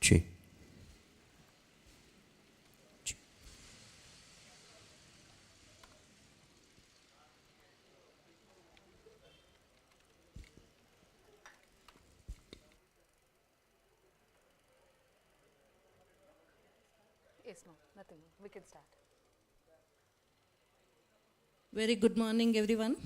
Chi. Yes, no, nothing. We can start. Very good morning, everyone.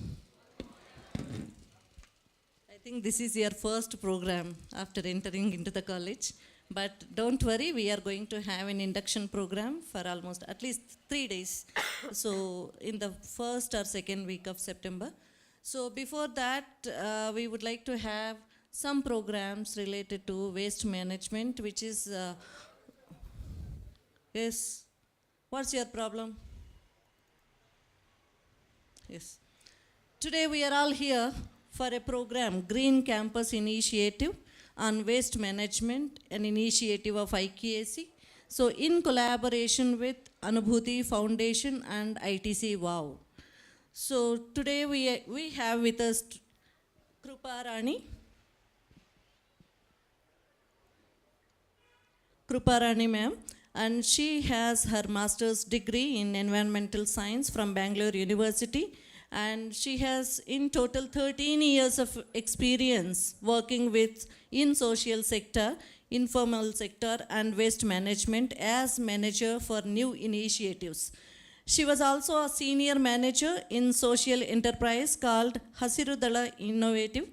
I think this is your first program after entering into the college. But don't worry, we are going to have an induction program for almost at least 3 days. So, in the first or second week of September. So, before that, we would like to have some programs related to waste management, which is. Yes. What's your problem? Yes. Today we are all here for a program, Green Campus Initiative on Waste Management, an initiative of IQAC. So in collaboration with Anubhuti Foundation and ITC WOW. So today we have with us Krupa Rani. Krupa Rani ma'am, and she has her master's degree in environmental science from Bangalore University, and she has in total 13 years of experience working with in social sector, informal sector and waste management as manager for new initiatives. She was also a senior manager in social enterprise called Hasirudala Innovative.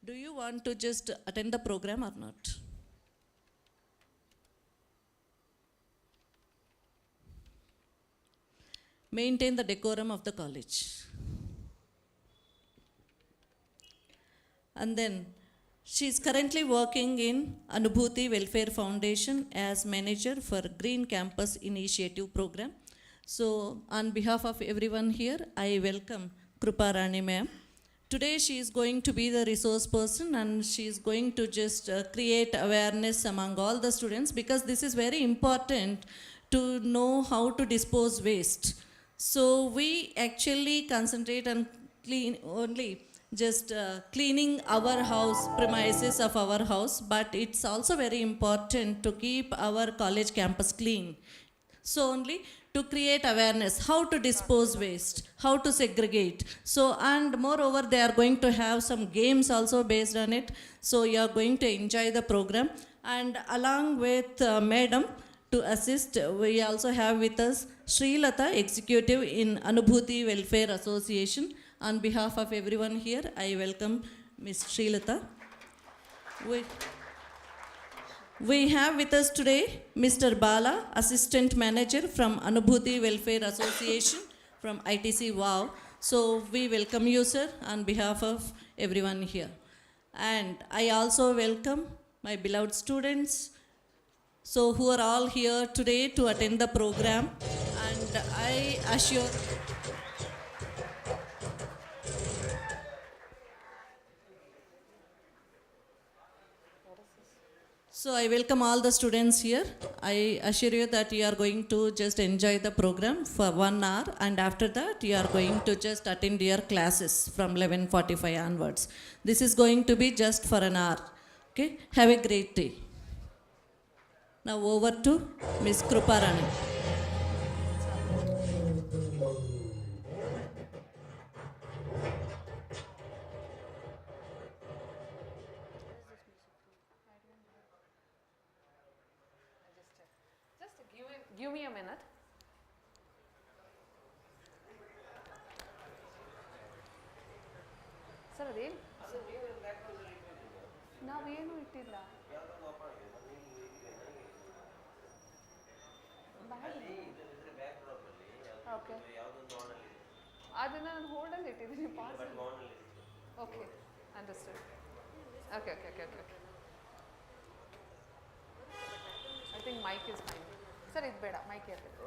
Do you want to just attend the program or not? Maintain the decorum of the college. And then she is currently working in Anubhuti Welfare Foundation as manager for Green Campus Initiative program. So on behalf of everyone here, I welcome Krupa Rani ma'am. Today she is going to be the resource person and she is going to just create awareness among all the students, because this is very important to know how to dispose waste. So we actually concentrate on only just cleaning our house, premises of our house, but it's also very important to keep our college campus clean. So only to create awareness, how to dispose waste, how to segregate. So, and moreover, they are going to have some games also based on it. So you are going to enjoy the program. And along with Madam to assist, we also have with us Srilata, Executive in Anubhuti Welfare Association. On behalf of everyone here, I welcome Ms. Srilata. We have with us today Mr. Bala, Assistant Manager from Anubhuti Welfare Association from ITC WOW. So we welcome you, sir, on behalf of everyone here. And I also welcome my beloved students, so who are all here today to attend the program. And I assure. So I welcome all the students here. I assure you that you are going to just enjoy the program for 1 hour, and after that you are going to just attend your classes from 11:45 onwards. This is going to be just for an hour. Okay? Have a great day. Now over to Ms. Krupa Rani. Just give me a minute. Sir, ಅದೇನು ನಾವೇನು ಇಟ್ಟಿಲ್ಲ. Okay, ಅದನ್ನು ನಾನು ಹೋಲ್ಡಲ್ಲಿ ಇಟ್ಟಿದ್ದೀನಿ. Okay, understood. Okay okay okay okay okay I think mic is fine. Sir ಇದು ಬೇಡ, mic ಇರಬೇಕು.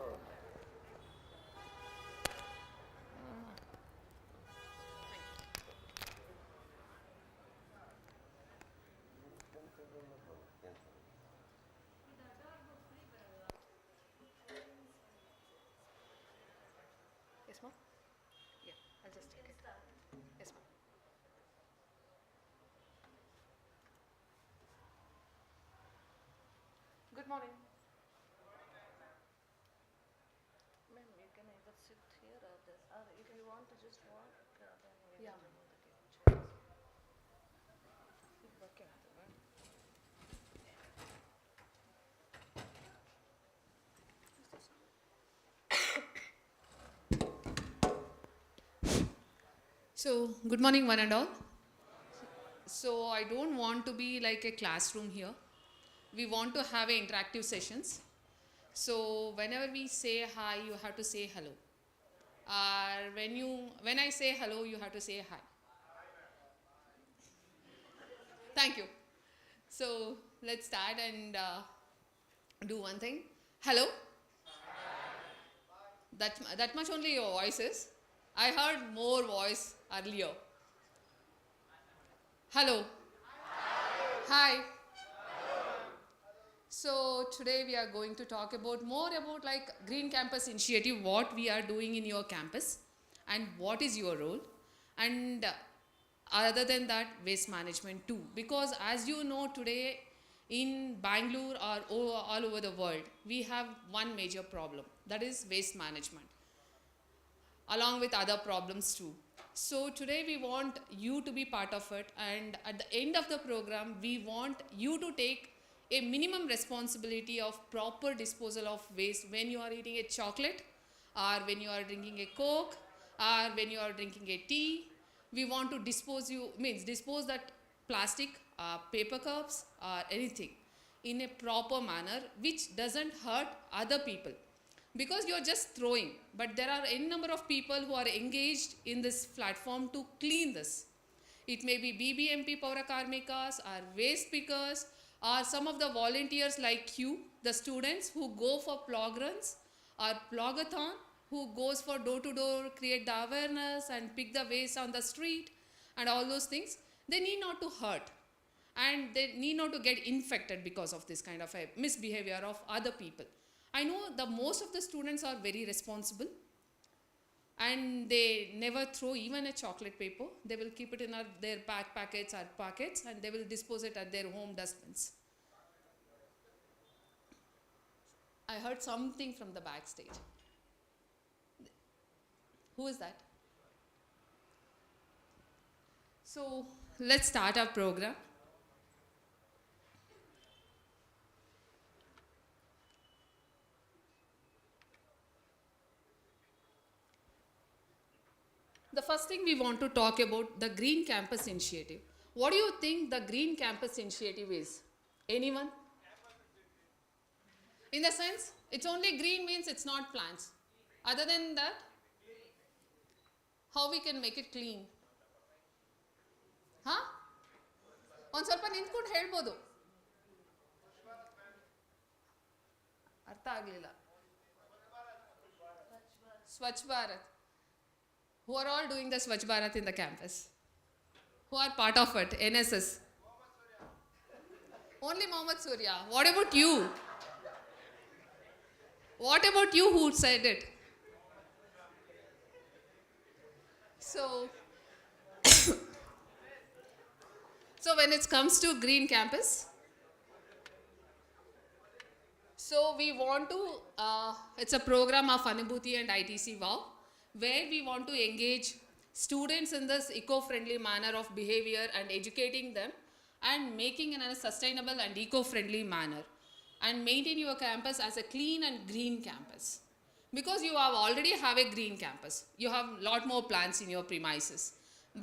Yes, ma'am? Yeah, I'll just take it. Good morning. Ma'am, you can either sit here or this, or if you want to just walk, then we Yeah. can remove the chairs. It's working, right? So, good morning, one and all. So, I don't want to be like a classroom here. We want to have interactive sessions. So, whenever we say hi, you have to say hello. When I say hello, you have to say hi. Thank you. So, let's start and do one thing. Hello. That much only your voice is. I heard more voice earlier. Hello. Hi. So today we are going to talk about more about like Green Campus Initiative, what we are doing in your campus and what is your role, and other than that waste management too, because as you know today in Bangalore or all over the world we have one major problem, that is waste management, along with other problems too. So today we want you to be part of it, and at the end of the program we want you to take a minimum responsibility of proper disposal of waste when you are eating a chocolate or when you are drinking a coke or when you are drinking a tea. We want to dispose that plastic, paper cups or anything in a proper manner which doesn't hurt other people, because you're just throwing, but there are n number of people who are engaged in this platform to clean this. It may be BBMP Paura Karmikas or waste pickers or some of the volunteers like you, the students who go for plog runs or plogathon, who goes for door to door, create the awareness and pick the waste on the street and all those things. They need not to hurt and they need not to get infected because of this kind of a misbehavior of other people. I know the most of the students are very responsible and they never throw even a chocolate paper. They will keep it in their packets or pockets and they will dispose it at their home dustbins. I heard something from the backstage. Who is that? So let's start our program. The first thing we want to talk about the Green Campus Initiative. What do you think the Green Campus Initiative is? Anyone? In the sense, it's only green means it's not plants. Other than that, how we can make it clean? Huh? ಒಂದು ಸ್ವಲ್ಪ ನಿಂತ್ಕೊಂಡು ಹೇಳ್ಬೋದು. ಅರ್ಥ ಆಗಲಿಲ್ಲ. Swachh Bharat. Who are all doing the Swachh Bharat in the campus? Who are part of it? NSS. Only Mohammed Surya. What about you? What about you who said it? So when it comes to Green Campus, so we want to, it's a program of Anubhuti and ITC WOW, where we want to engage students in this eco-friendly manner of behavior and educating them and making it in a sustainable and eco-friendly manner and maintain your campus as a clean and green campus. Because you already have a green campus, you have a lot more plants in your premises.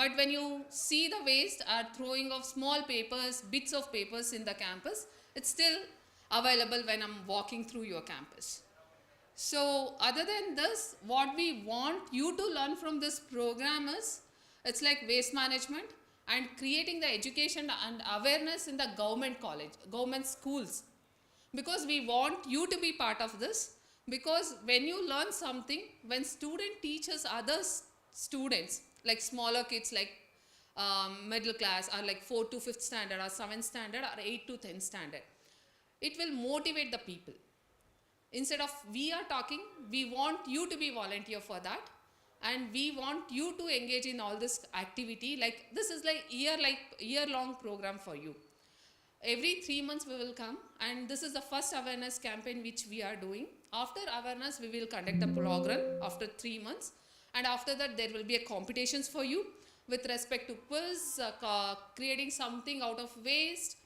But when you see the waste or throwing of small papers, bits of papers in the campus, it's still available when I'm walking through your campus. So other than this, what we want you to learn from this program is, it's like waste management and creating the education and awareness in the government schools. Because we want you to be part of this, because when you learn something, when student teaches other students, like smaller kids, like middle class or like 4th to 5th standard or 7th standard or 8th to 10th standard, it will motivate the people. Instead of we are talking, we want you to be volunteer for that, and we want you to engage in all this activity. Like this is like year long program for you. every 3 months we will come, and this is the first awareness campaign which we are doing. After awareness we will conduct a program after 3 months, and after that there will be a competitions for you with respect to quiz, creating something out of waste,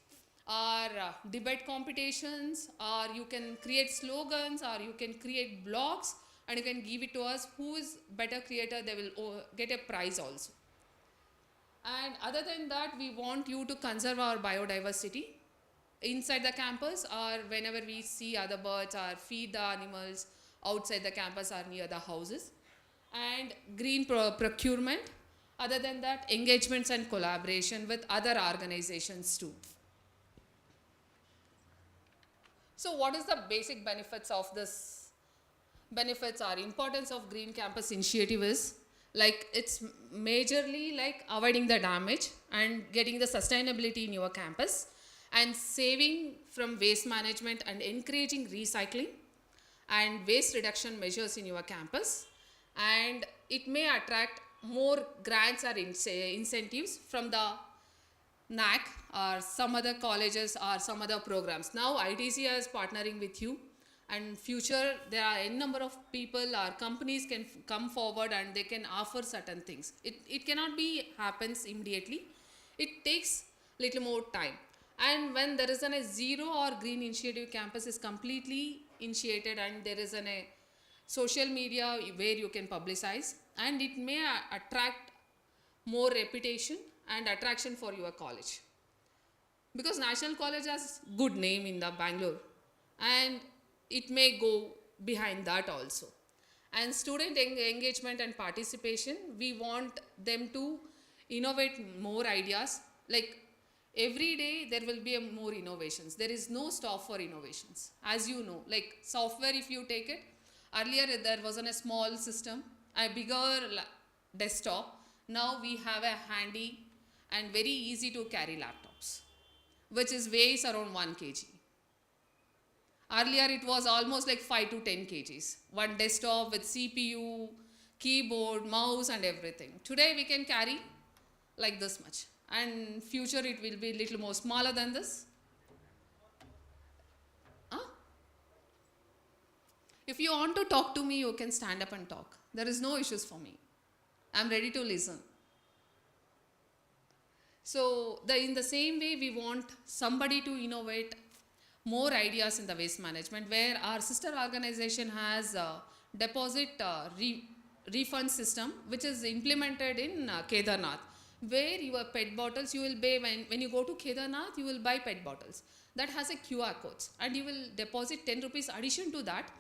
or debate competitions, or you can create slogans, or you can create blogs, and you can give it to us. Who is better creator, they will get a prize also. And other than that, we want you to conserve our biodiversity inside the campus, or whenever we see other birds, or feed the animals outside the campus or near the houses. And green procurement. Other than that, engagements and collaboration with other organizations too. So what is the basic benefits of this? Benefits or importance of Green Campus Initiative is, like, it's majorly like avoiding the damage and getting the sustainability in your campus, and saving from waste management and encouraging recycling and waste reduction measures in your campus. And it may attract more grants or incentives from the NAC or some other colleges or some other programs. Now ITC is partnering with you, and future there are n number of people or companies can come forward and they can offer certain things. It cannot be happens immediately. It takes little more time. And when there is a zero or green initiative campus is completely initiated, and there is a social media where you can publicize, and it may attract more reputation and attraction for your college, because National College has good name in the Bangalore, and it may go behind that also. And student engagement and participation, we want them to innovate more ideas. Like, every day there will be more innovations. There is no stop for innovations. As you know, like software, if you take it, earlier there wasn't a small system, a bigger desktop. Now we have a handy and very easy to carry laptops, which weighs around 1 kg. Earlier it was almost like 5 to 10 kgs. One desktop with CPU, keyboard, mouse and everything. Today we can carry like this much, and future it will be little more smaller than this. If you want to talk to me, you can stand up and talk. There is no issues for me. I'm ready to listen. So in the same way, we want somebody to innovate more ideas in the waste management, where our sister organization has a deposit refund system, which is implemented in Kedarnath, where your PET bottles, you will buy, when you go to Kedarnath, you will buy PET bottles. That has a QR codes, and you will deposit 10 rupees addition to that,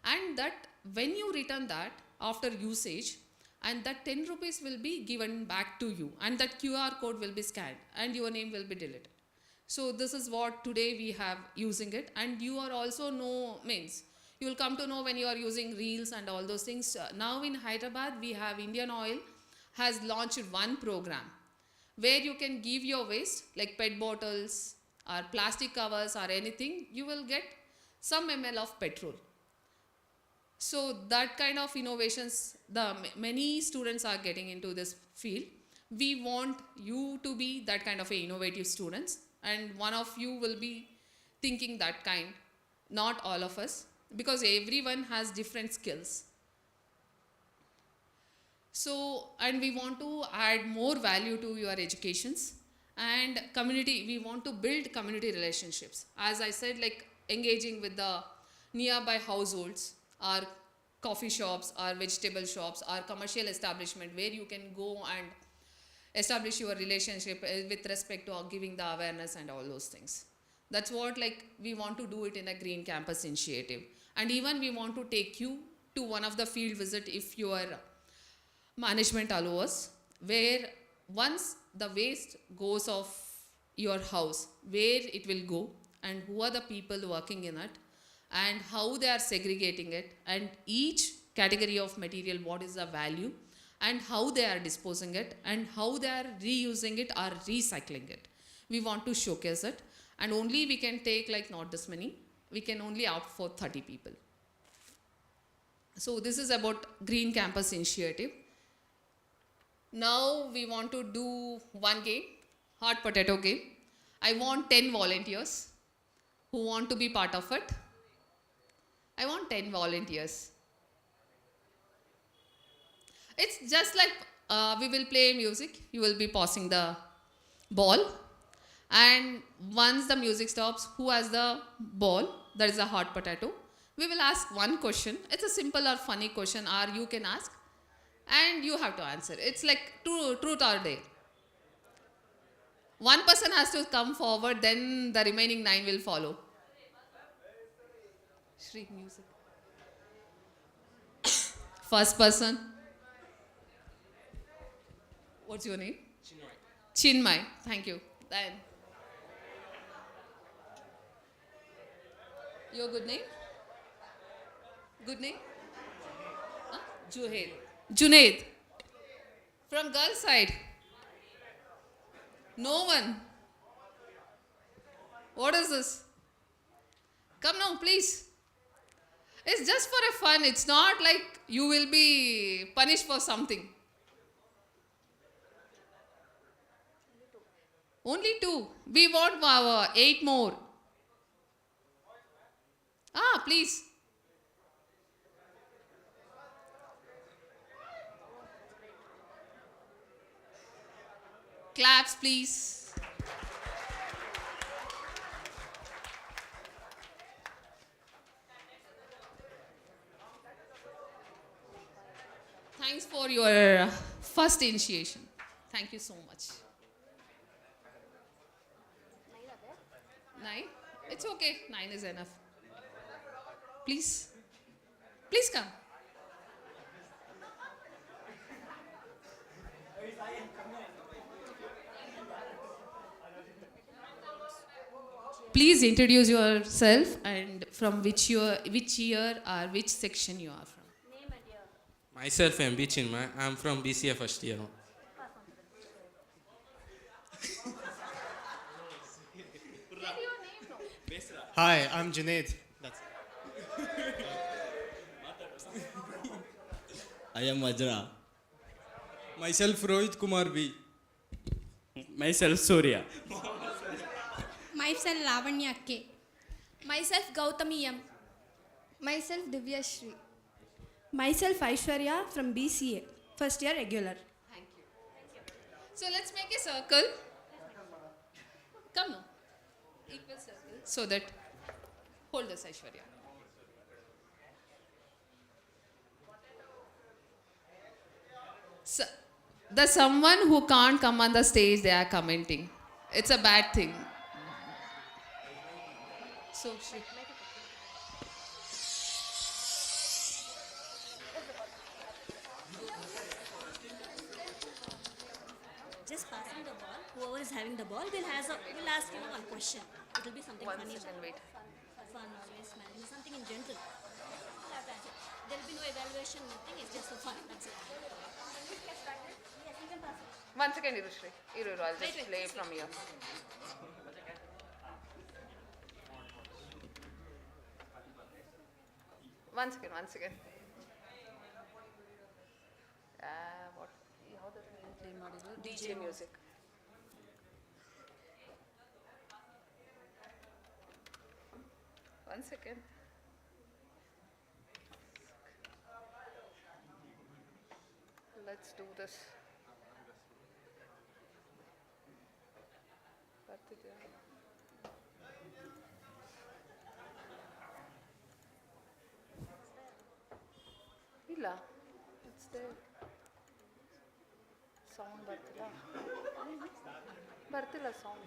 and that when you return that after usage, and that 10 rupees will be given back to you, and that QR code will be scanned and your name will be deleted. So this is what today we have using it. And you are also you will come to know when you are using reels and all those things. Now in Hyderabad, we have Indian Oil has launched one program where you can give your waste like PET bottles or plastic covers or anything, you will get some ml of petrol. So that kind of innovations, many students are getting into this field. We want you to be that kind of innovative students, and one of you will be thinking that kind, not all of us, because everyone has different skills. So, and we want to add more value to your educations and community. We want to build community relationships. As I said, like engaging with the nearby households, or coffee shops, or vegetable shops, or commercial establishment, where you can go and establish your relationship with respect to giving the awareness and all those things. That's what we want to do it in a Green Campus Initiative. And even we want to take you to one of the field visit if your management allows, where once the waste goes off your house, where it will go and who are the people working in it, and how they are segregating it, and each category of material, what is the value, and how they are disposing it, and how they are reusing it or recycling it. We want to showcase it, and only we can take not this many, we can only opt for 30 people. So this is about Green Campus Initiative. Now we want to do one game, hot potato game. I want 10 volunteers who want to be part of it. I want 10 volunteers. It's just like we will play music. You will be passing the ball. And once the music stops, who has the ball? That is a hot potato. We will ask one question. It's a simple or funny question, or you can ask. And you have to answer. It's like truth or dare. One person has to come forward, then the remaining 9 will follow. Shri, music. First person. What's your name? Chinmay. Thank you. Then. Your good name? Good name? Huh? Junaid. Junaid. From girl side. No one. What is this? Come now, please. It's just for a fun. It's not like you will be punished for something. Only 2. We want 8 more. Please. Claps, please. Thanks for your first initiation. Thank you so much. 9? It's okay. 9 is enough. Please. Please come. Please introduce yourself and from which year or which section you are from. Myself, I'm Chinmay. I'm from BCA first year. Hi, I'm Junaid. That's I am Vajra. Myself Rohit Kumar B. Myself Surya. Myself Lavanya K. Myself Gautami M. Myself Divya Shri. Myself Aishwarya from BCA, first year regular. Thank you. So let's make a circle. Come now. Equal circle. So that, hold this Aishwarya. So, the someone who can't come on the stage, they are commenting. It's a bad thing. So, Shri. Just passing the ball. Whoever is having the ball will ask one question. It will be something funny. Wait. Fun or waste management, something in general. You'll have to answer. There will be no evaluation, nothing. It's just for fun. That's it. Yes, you can pass it. 1 second, Irushri. I'll just Wait, play just from here. One second. What? How does it play module? DJ music. One second. Let's do this. ಇಲ್ಲ it's there. Sound ಬರ್ತಿಲ್ಲ sound.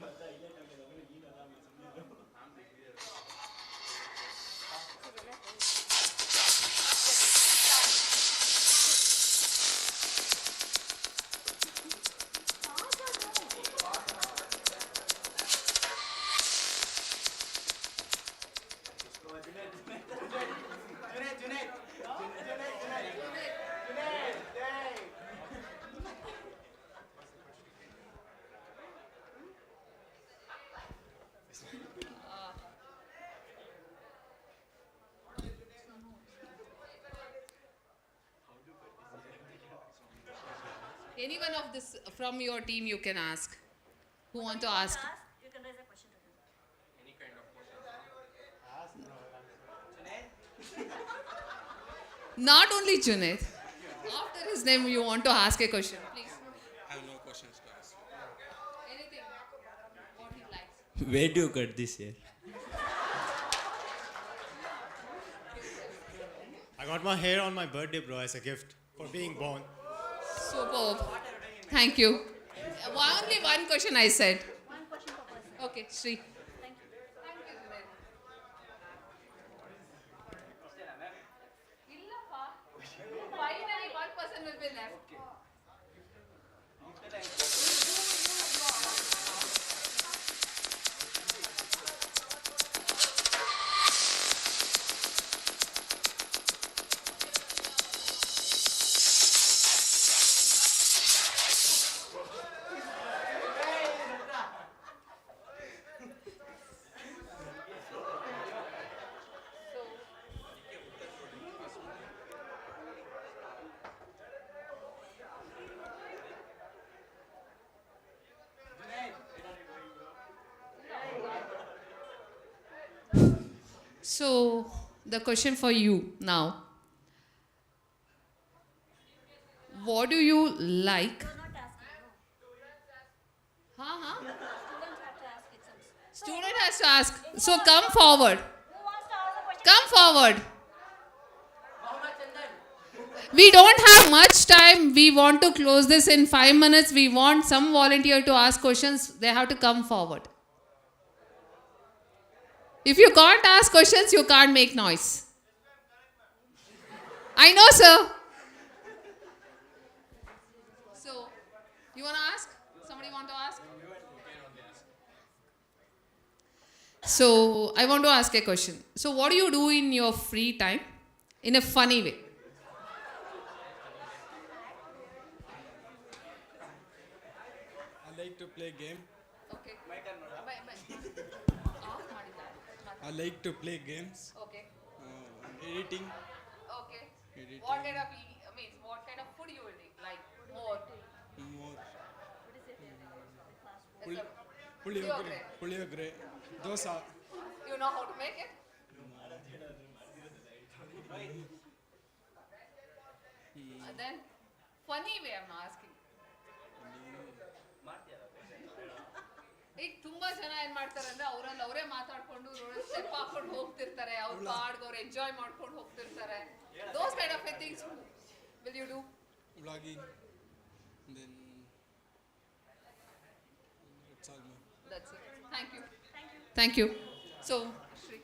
Any one of this from your team you can ask. Who want to ask? You can raise a question. Not only Junaid. After his name, you want to ask a question, please. I have no questions to ask. Anything. What he likes. Where do you cut this hair? I got my hair on my birthday, bro, as a gift for being born. Superb. Thank you. Only one question I said. One question per person. Okay, Sri. Thank you. Thank you, Junaid. Illappa. Finally, one person will be left. So, the question for you now. What do you like? You're not asking, no. Huh? Students have to ask it some. Student has to ask. So, come forward. Who wants to ask a question? Come forward. We don't have much time. We want to close this in 5 minutes. We want some volunteer to ask questions. They have to come forward. If you can't ask questions, you can't make noise. I know, sir. So, you want to ask? Somebody want to ask? So, I want to ask a question. So, what do you do in your free time in a funny way? I like to play game. Okay. I like to play games. Okay. Editing. Okay. Editing. What kind of what kind of food you will eat? Like more. More. Yes, sir. Puliyogre. Puliyogre. Dosa. You know how to make it? Then funny way I'm asking. ಈಗ ತುಂಬಾ ಜನ ಏನ್ ಮಾಡ್ತಾರೆ ಅಂದ್ರೆ ಅವರಲ್ಲಿ ಅವರೇ ಮಾತಾಡ್ಕೊಂಡು step ಹಾಕೊಂಡು ಹೋಗ್ತಿರ್ತಾರೆ ಅವ್ರ ಪಾಡ್ಗೆ ಅವ್ರು ಎಂಜಾಯ್ ಮಾಡ್ಕೊಂಡು ಹೋಗ್ತಿರ್ತಾರೆ those kind of things will you do Vlogging. Then that's all. That's it thank you so Shri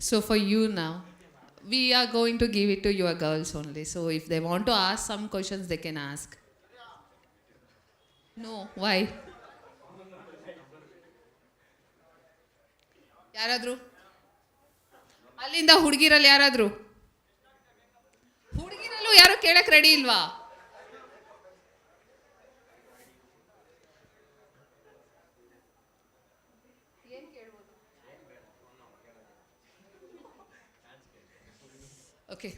So for you now, we are going to give it to your girls only. So if they want to ask some questions, they can ask. No, why? ಯಾರಾದ್ರು ಅಲ್ಲಿಂದ ಹುಡುಗಿರಲ್ಲಿ ಯಾರಾದ್ರು ಹುಡುಗಿರಲ್ಲೂ ಯಾರು ಕೇಳಕ್ ready ಇಲ್ವಾ Okay.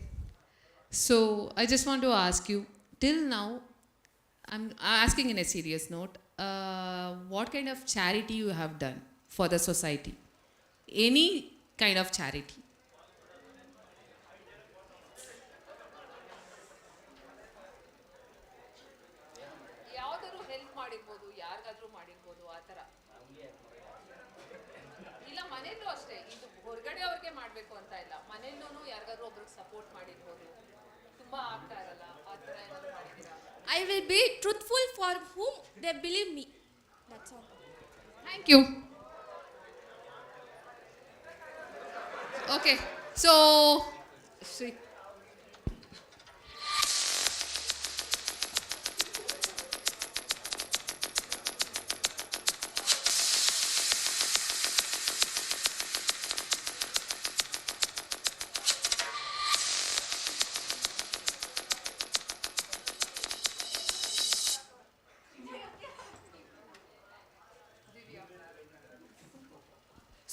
So I just want to ask you, till now, I'm asking in a serious note, what kind of charity you have done for the society? Any kind of charity? ಯಾವ್ದಾದ್ರು help ಮಾಡಿರ್ಬೋದು ಯಾರಿಗಾದ್ರೂ ಮಾಡಿರ್ಬೋದು ಆ ಥರ ಇಲ್ಲ ಮನೆಯಲ್ಲೂ ಅಷ್ಟೇ ಇದು ಹೊರಗಡೆ ಅವ್ರಿಗೆ ಮಾಡಬೇಕು ಅಂತ ಇಲ್ಲ ಮನೆಯಲ್ಲೂ ಯಾರಿಗಾದ್ರೂ ಒಬ್ರಿಗೆ ಸಪೋರ್ಟ್ ಮಾಡಿರ್ಬೋದು ತುಂಬಾ ಆಗ್ತಾ ಇರಲ್ಲ ಆ ಥರ ಏನಾದ್ರು ಮಾಡಿದ್ದೀರಾ I will be truthful for whom they believe me. That's all. Thank you okay so Shri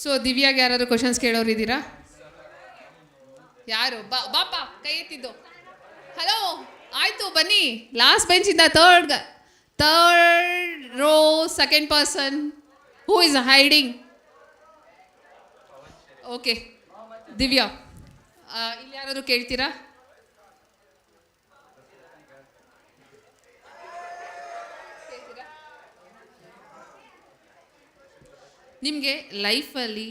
so ದಿವ್ಯಾಗೆ ಯಾರಾದ್ರು ಕ್ವಶನ್ಸ್ ಕೇಳೋರು ಇದ್ದೀರಾ? ಯಾರು? ಬಾಪ ಕೈ ಎತ್ತಿದ್ದು. ಹಲೋ, ಆಯಿತು ಬನ್ನಿ. ಲಾಸ್ಟ್ ಬೆಂಚಿಂದ third row second person who is hiding. Okay Divya, ಇಲ್ಲಿ ಯಾರಾದರೂ ಕೇಳ್ತೀರಾ? ನಿಮಗೆ ಲೈಫಲ್ಲಿ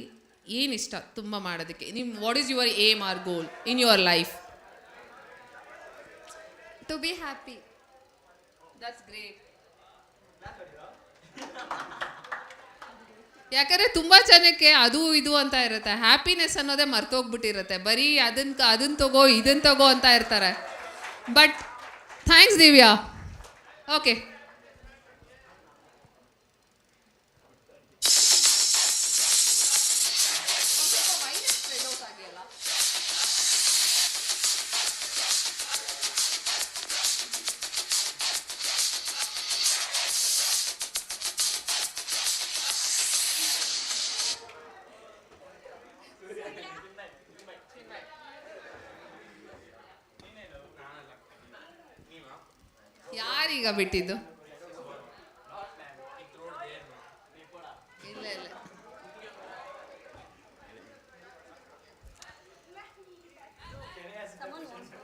ಏನಿಷ್ಟ ತುಂಬ ಮಾಡೋದಕ್ಕೆ? What is your aim or goal in your life? To be happy. That's great. ಯಾಕಂದರೆ ತುಂಬ ಜನಕ್ಕೆ ಅದು ಇದು ಅಂತ ಇರುತ್ತೆ, ಹ್ಯಾಪಿನೆಸ್ ಅನ್ನೋದೇ ಮರ್ತೋಗ್ಬಿಟ್ಟಿರುತ್ತೆ. ಬರೀ ಅದನ್ನ ತಗೋ ಇದನ್ನು ತಗೋ ಅಂತ ಇರ್ತಾರೆ. But thanks Divya. ಓಕೆ, ಯಾರೀಗ ಬಿಟ್ಟಿದ್ದು? ಇಲ್ಲ ಇಲ್ಲ,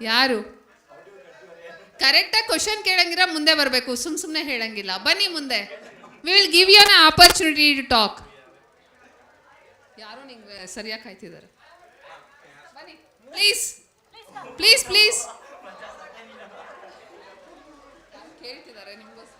ಯಾರು? ಕರೆಕ್ಟಾಗಿ ಕ್ವಶನ್ ಕೇಳಂಗಿರ ಮುಂದೆ ಬರಬೇಕು, ಸುಮ್ಮನೆ ಹೇಳಂಗಿಲ್ಲ. ಬನ್ನಿ ಮುಂದೆ. We will give you an opportunity to talk. ಯಾರು ನಿಂಗೆ ಸರಿಯಾಗಿ ಕಾಯ್ತಿದ್ದಾರೆ? ಬನ್ನಿ ಪ್ಲೀಸ್ ಪ್ಲೀಸ್ ಪ್ಲೀಸ್. ಕೇಳ್ತಿದ್ದಾರೆ ನಿಮಗೋಸ್ಕರ.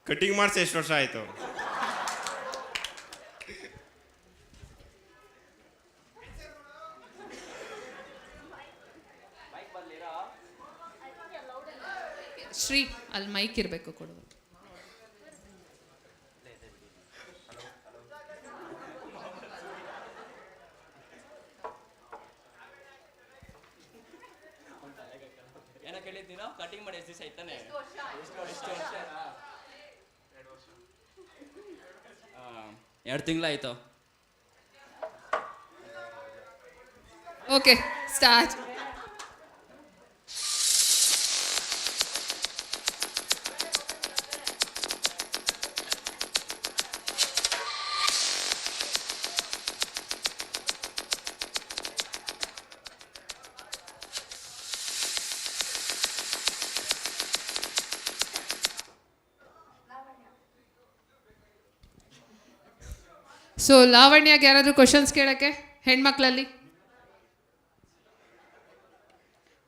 ಕಟಿಂಗ್ ಮಾಡಿಸಿ ಎಷ್ಟು ವರ್ಷ ಆಯಿತು? ಶ್ರೀ, ಅಲ್ಲಿ ಮೈಕ್ ಇರಬೇಕು, ಕೊಡು. ಏನೋ ಕೇಳಿದ್ದೀನೋ? ಕಟಿಂಗ್ ಮಾಡಿ ಎಷ್ಟು ದಿವಸ ಆಯ್ತಾನೆ? ಎಷ್ಟು ವರ್ಷ? 2 ತಿಂಗಳಾಯ್ತು. Okay, start. ಸೊ ಲಾವಣ್ಯಗೆ ಯಾರಾದರೂ ಕ್ವಶನ್ಸ್ ಕೇಳೋಕ್ಕೆ ಹೆಣ್ಮಕ್ಳಲ್ಲಿ?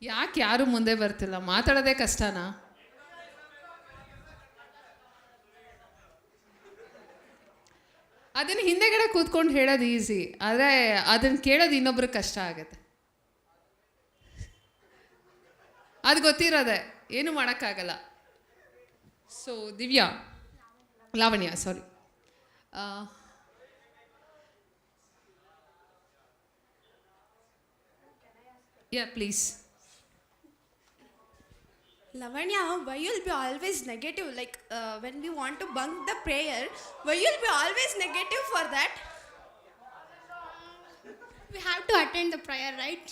ಯಾಕೆ ಯಾರು ಮುಂದೆ ಬರ್ತಿಲ್ಲ? ಮಾತಾಡೋದೇ ಕಷ್ಟನಾ? ಅದನ್ನು ಹಿಂದೆಗಡೆ ಕೂತ್ಕೊಂಡು ಹೇಳೋದು ಈಸಿ, ಆದರೆ ಅದನ್ನು ಕೇಳೋದು ಇನ್ನೊಬ್ರಿಗೆ ಕಷ್ಟ ಆಗುತ್ತೆ. ಅದು ಗೊತ್ತಿರೋದೆ, ಏನು ಮಾಡೋಕ್ಕಾಗಲ್ಲ. So Divya, Lavanya, sorry. Yeah, please. Lavanya, why you'll be always negative? Like when we want to bunk the prayer, why you'll be always negative for that? We have to attend the prayer, right?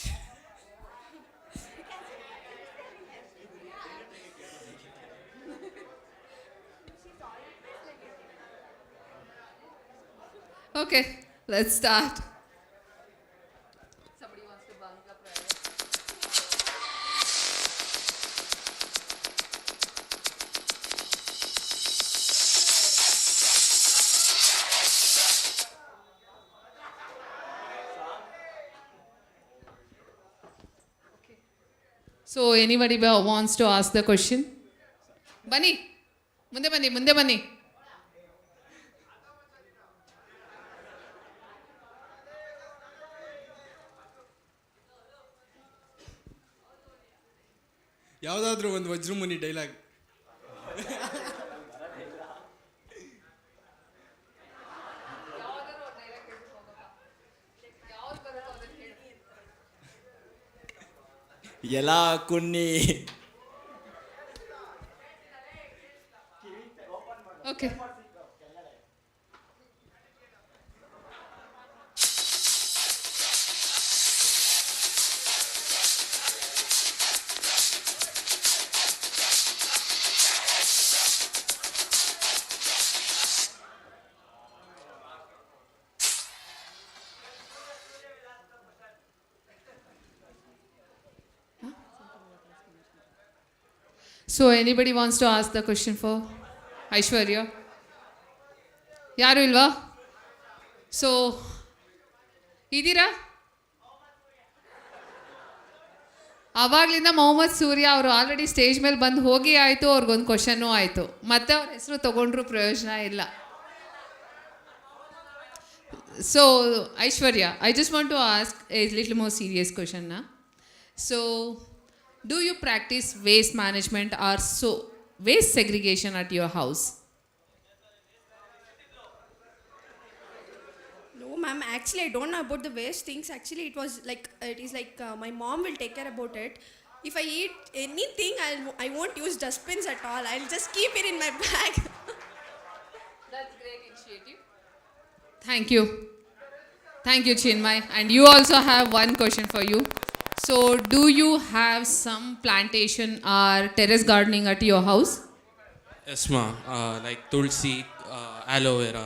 Okay, let's start. So anybody wants to ask the question? Bani, munde bani. ಯಾವುದಾದ್ರೂ ಒಂದು Vajramuni dialogue. ఎలా కొన్ని Okay. So anybody wants to ask the question for Aishwarya? ಯಾರು ಇಲ್ವಾ? So ಇದ್ದೀರಾ? ಆವಾಗಲಿಂದ ಮೊಹಮ್ಮದ್ ಸೂರ್ಯ ಅವರು already stage ಮೇಲೆ ಬಂದು ಹೋಗಿ ಆಯಿತು, ಅವ್ರಿಗೊಂದು ಕ್ವಶನ್ನೂ ಆಯಿತು, ಮತ್ತೆ ಅವ್ರ ಹೆಸರು ತೊಗೊಂಡ್ರೂ ಪ್ರಯೋಜನ ಇಲ್ಲ. So Aishwarya, I just want to ask a little more serious question. So do you practice waste management or so waste segregation at your house? No, ma'am. Actually, I don't know about the waste things. Actually, it is like my mom will take care about it. If I eat anything, I won't use dustbins at all. I'll just keep it in my bag. That's great initiative. Thank you. Thank you, Chinmay. And you also have one question for you. So, do you have some plantation or terrace gardening at your house? Yes, ma. Like tulsi, aloe vera,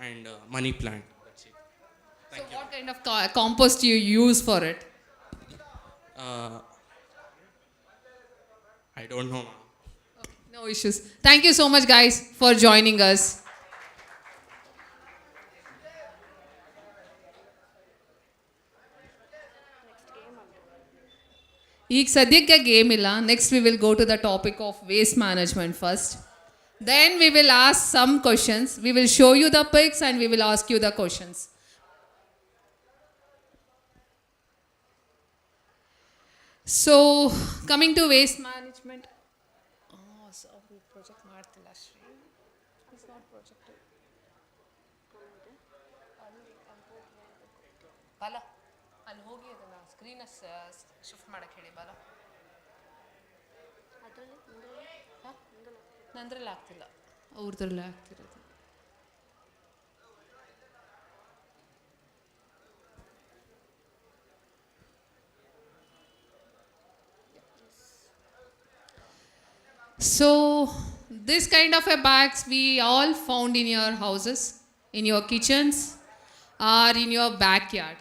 and money plant. That's it. So, what kind of compost you use for it? I don't know, ma. No issues. Thank you so much, guys, for joining us. ಈಗ ಸದ್ಯಕ್ಕೆ game ಇಲ್ಲ. Next we will go to the topic of waste management first. Then we will ask some questions. We will show you the pics and we will ask you the questions. So coming to waste management. Project ಮಾಡ್ತಿಲ್ಲ ಶ್ರೀ. ಬಾಲ ಅಲ್ಲಿ ಹೋಗಿ ಅದನ್ನು screen shift ಮಾಡಕ್ಕೆ ಹೇಳಿ ಬಾಲ. ನಂದ್ರಲ್ಲಿ ಆಗ್ತಿಲ್ಲ, ಅವ್ರದ್ರಲ್ಲೇ ಆಗ್ತಿರೋದು. So this kind of a bags we all found in your houses, in your kitchens, or in your backyard.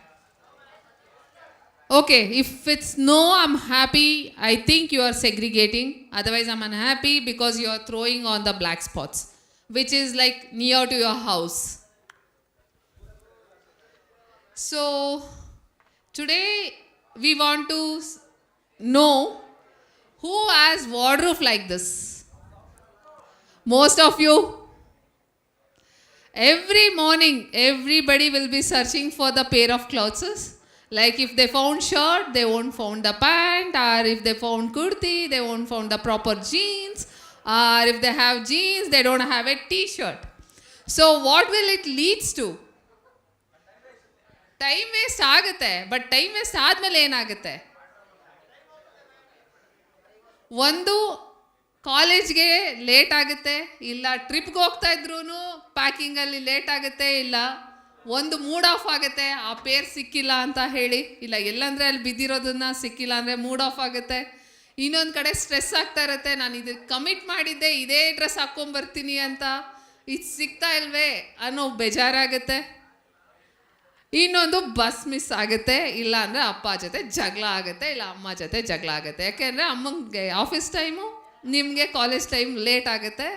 Okay, if it's no, I'm happy. I think you are segregating. Otherwise, I'm unhappy because you are throwing on the black spots, which is like near to your house. So today we want to know who has wardrobe like this. Most of you. Every morning, everybody will be searching for the pair of clothes. Like if they found shirt, they won't found the pant, or if they found kurti, they won't found the proper jeans, or if they have jeans, they don't have a t-shirt. So what will it leads to? Time waste ಆಗುತ್ತೆ. But time waste ಆದಮೇಲೆ ಏನಾಗುತ್ತೆ? ಒಂದು ಕಾಲೇಜ್ಗೆ late ಆಗುತ್ತೆ, ಇಲ್ಲ ಟ್ರಿಪ್ಗೆ ಹೋಗ್ತಾ ಇದ್ರೂ ಪ್ಯಾಕಿಂಗಲ್ಲಿ ಲೇಟ್ ಆಗುತ್ತೆ, ಇಲ್ಲ ಒಂದು ಮೂಡ್ ಆಫ್ ಆಗುತ್ತೆ, ಆ ಪೇರ್ ಸಿಕ್ಕಿಲ್ಲ ಅಂತ ಹೇಳಿ, ಇಲ್ಲ ಎಲ್ಲಂದರೆ ಅಲ್ಲಿ ಬಿದ್ದಿರೋದನ್ನ ಸಿಕ್ಕಿಲ್ಲ ಅಂದರೆ ಮೂಡ್ ಆಫ್ ಆಗುತ್ತೆ. ಇನ್ನೊಂದು ಕಡೆ ಸ್ಟ್ರೆಸ್ ಆಗ್ತಾ ಇರುತ್ತೆ, ನಾನು ಇದು ಕಮಿಟ್ ಮಾಡಿದ್ದೆ, ಇದೇ ಡ್ರೆಸ್ ಹಾಕ್ಕೊಂಬರ್ತೀನಿ ಅಂತ, ಇದು ಸಿಗ್ತಾ ಇಲ್ವೇ ಅನ್ನೋ ಬೇಜಾರಾಗುತ್ತೆ. ಇನ್ನೊಂದು ಬಸ್ ಮಿಸ್ ಆಗುತ್ತೆ, ಇಲ್ಲ ಅಂದರೆ ಅಪ್ಪ ಜೊತೆ ಜಗಳ ಆಗುತ್ತೆ, ಇಲ್ಲ ಅಮ್ಮ ಜೊತೆ ಜಗಳ ಆಗುತ್ತೆ. ಯಾಕೆಂದರೆ ಅಮ್ಮಂಗೆ ಆಫೀಸ್ ಟೈಮು, ನಿಮಗೆ ಕಾಲೇಜ್ ಟೈಮ್ ಲೇಟ್ ಆಗುತ್ತೆ.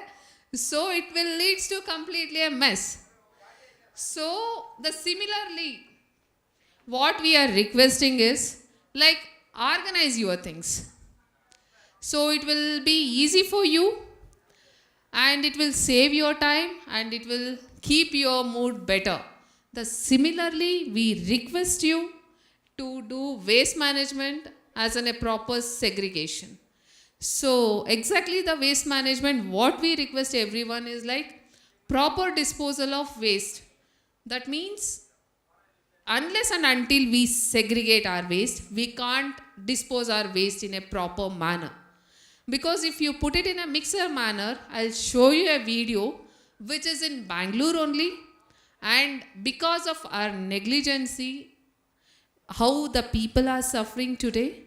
So it will leads to completely a mess. So similarly, what we are requesting is like organize your things. So it will be easy for you, and it will save your time, and it will keep your mood better. Similarly, we request you to do waste management as a proper segregation. So exactly the waste management, what we request everyone is like proper disposal of waste. That means unless and until we segregate our waste, we can't dispose our waste in a proper manner. Because if you put it in a mixer manner, I'll show you a video which is in Bangalore only, and because of our negligency, how the people are suffering today,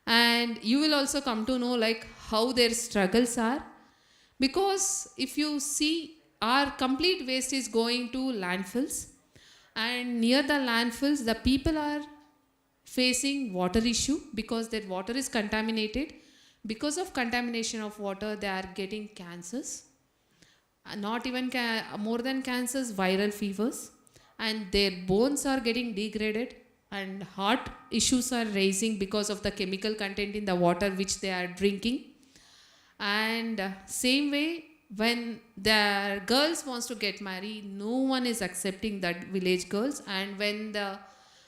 and you will also come to know like how their struggles are. Because if you see, our complete waste is going to landfills, and near the landfills the people are facing water issue because their water is contaminated. Because of contamination of water, they are getting cancers, not even more than cancers, viral fevers, and their bones are getting degraded, and heart issues are raising because of the chemical content in the water which they are drinking. And same way, when the girls wants to get married, no one is accepting that village girls, and when the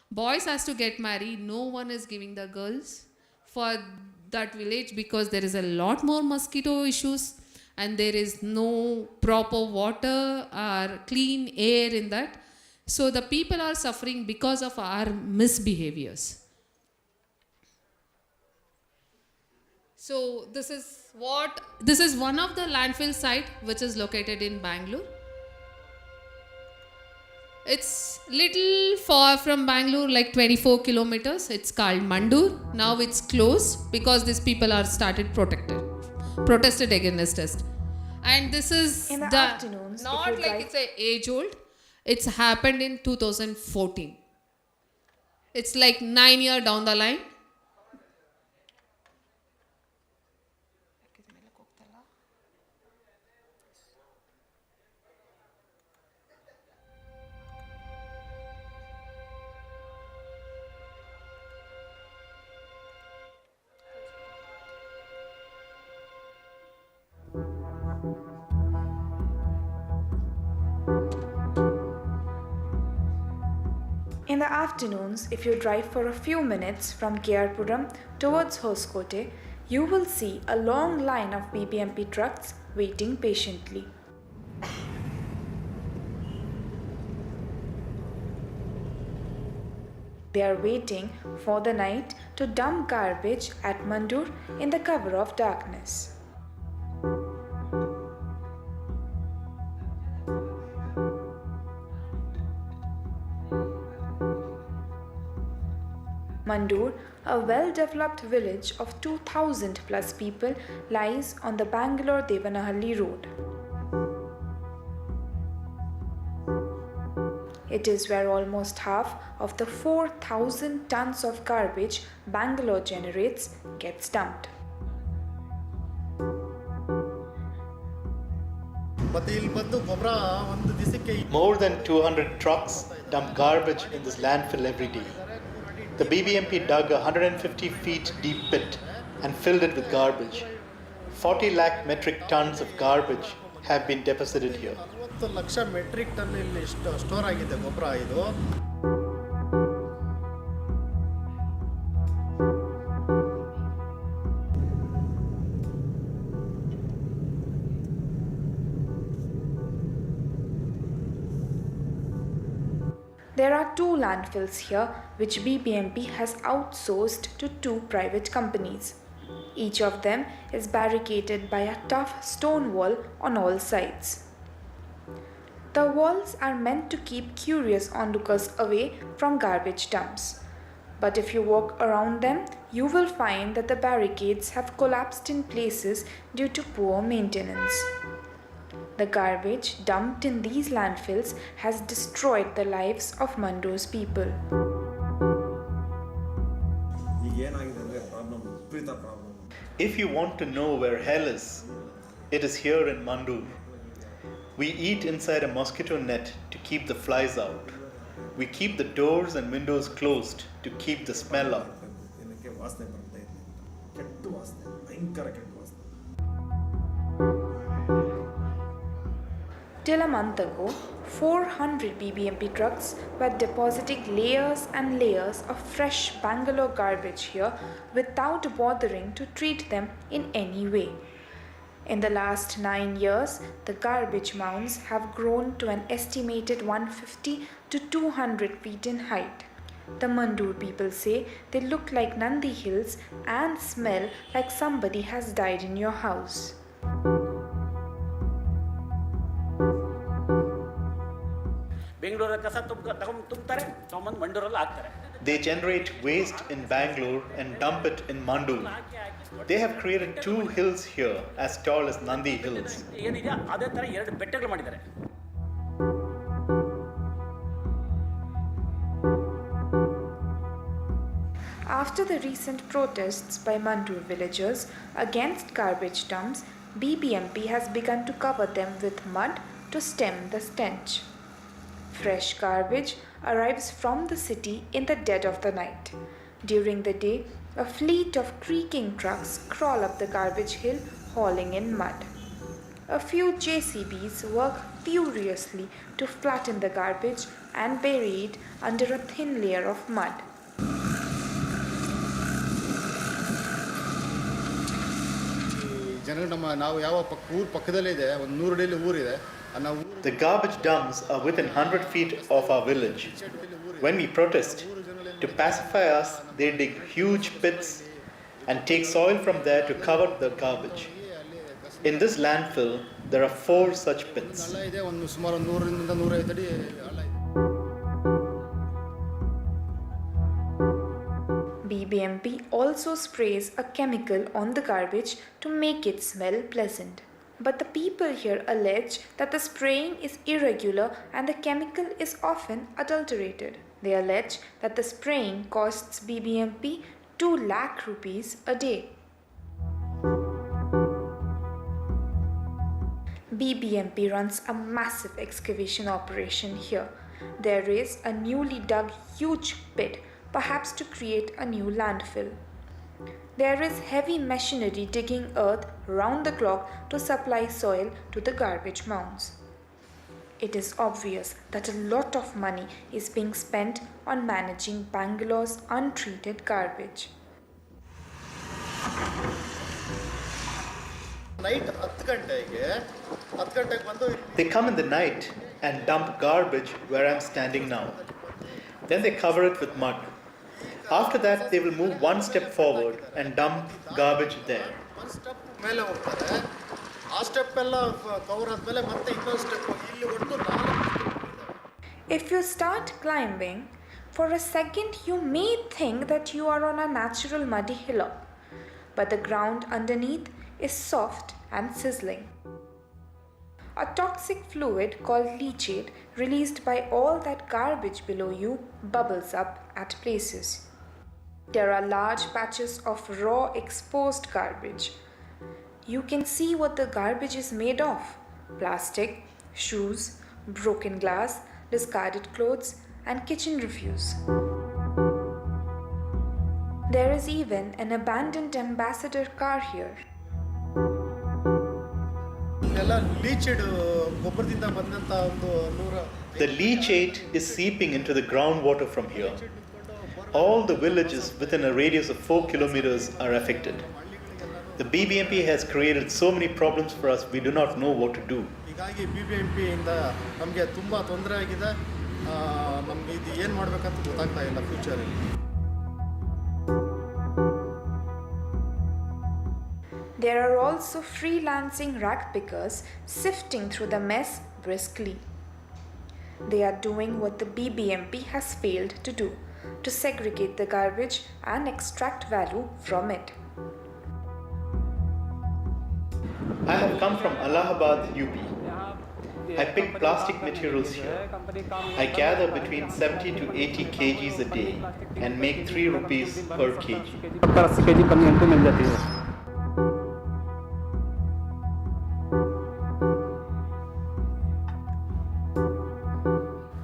boys has to get married, no one is giving the girls for that village because there is a lot more mosquito issues, and there is no proper water or clean air in that. So the people are suffering because of our misbehaviors. So this is one of the landfill site which is located in Bangalore. It's little far from Bangalore, like 24 kilometers. It's called Mandur. Now it's closed because these people are protested against us. And this is In the afternoons, not if you like drive- it's a age old. It's happened in 2014. It's like 9 years down the line. In the afternoons, if you drive for a few minutes from Kerpuram towards Hoskote, you will see a long line of BBMP trucks waiting patiently. They are waiting for the night to dump garbage at Mandur in the cover of darkness. Mandur, a well-developed village of 2,000 plus people, lies on the Bangalore-Devanahalli road. It is where almost half of the 4,000 tons of garbage Bangalore generates gets dumped. More than 200 trucks dump garbage in this landfill every day. The BBMP dug a 150 feet deep pit and filled it with garbage. 40 lakh metric tons of garbage have been deposited here. There are 2 landfills here which BBMP has outsourced to 2 private companies. Each of them is barricaded by a tough stone wall on all sides. The walls are meant to keep curious onlookers away from garbage dumps. But if you walk around them, you will find that the barricades have collapsed in places due to poor maintenance. The garbage dumped in these landfills has destroyed the lives of Mandur's people. If you want to know where hell is, it is here in Mandur. We eat inside a mosquito net to keep the flies out. We keep the doors and windows closed to keep the smell out. Till a month ago, 400 BBMP trucks were depositing layers and layers of fresh Bangalore garbage here without bothering to treat them in any way. In the last 9 years, the garbage mounds have grown to an estimated 150 to 200 feet in height. The Mandur people say they look like Nandi hills and smell like somebody has died in your house. They generate waste in Bangalore and dump it in Mandur. They have created 2 hills here as tall as Nandi Hills. After the recent protests by Mandur villagers against garbage dumps, BBMP has begun to cover them with mud to stem the stench. Fresh garbage arrives from the city in the dead of the night. During the day, a fleet of creaking trucks crawl up the garbage hill hauling in mud. A few JCBs work furiously to flatten the garbage and bury it under a thin layer of mud. The garbage dumps are within 100 feet of our village. When we protest, to pacify us, they dig huge pits and take soil from there to cover the garbage. In this landfill, there are 4 such pits. BBMP also sprays a chemical on the garbage to make it smell pleasant. But the people here allege that the spraying is irregular and the chemical is often adulterated. They allege that the spraying costs BBMP 2 lakh rupees a day. BBMP runs a massive excavation operation here. There is a newly dug huge pit, perhaps to create a new landfill. There is heavy machinery digging earth round the clock to supply soil to the garbage mounds. It is obvious that a lot of money is being spent on managing Bangalore's untreated garbage. They come in the night and dump garbage where I'm standing now. Then they cover it with mud. After that, they will move 1 step forward and dump garbage there. If you start climbing, for a second you may think that you are on a natural muddy hillock, but the ground underneath is soft and sizzling. A toxic fluid called leachate, released by all that garbage below you, bubbles up at places. There are large patches of raw exposed garbage. You can see what the garbage is made of: plastic, shoes, broken glass, discarded clothes, and kitchen refuse. There is even an abandoned ambassador car here. The leachate is seeping into the groundwater from here. All the villages within a radius of 4 kilometers are affected. The BBMP has created so many problems for us, we do not know what to do. There are also freelancing rag pickers sifting through the mess briskly. They are doing what the BBMP has failed to do: to segregate the garbage and extract value from it. I have come from Allahabad, UP. I pick plastic materials here. I gather between 70 to 80 kgs a day and make 3 rupees per kg.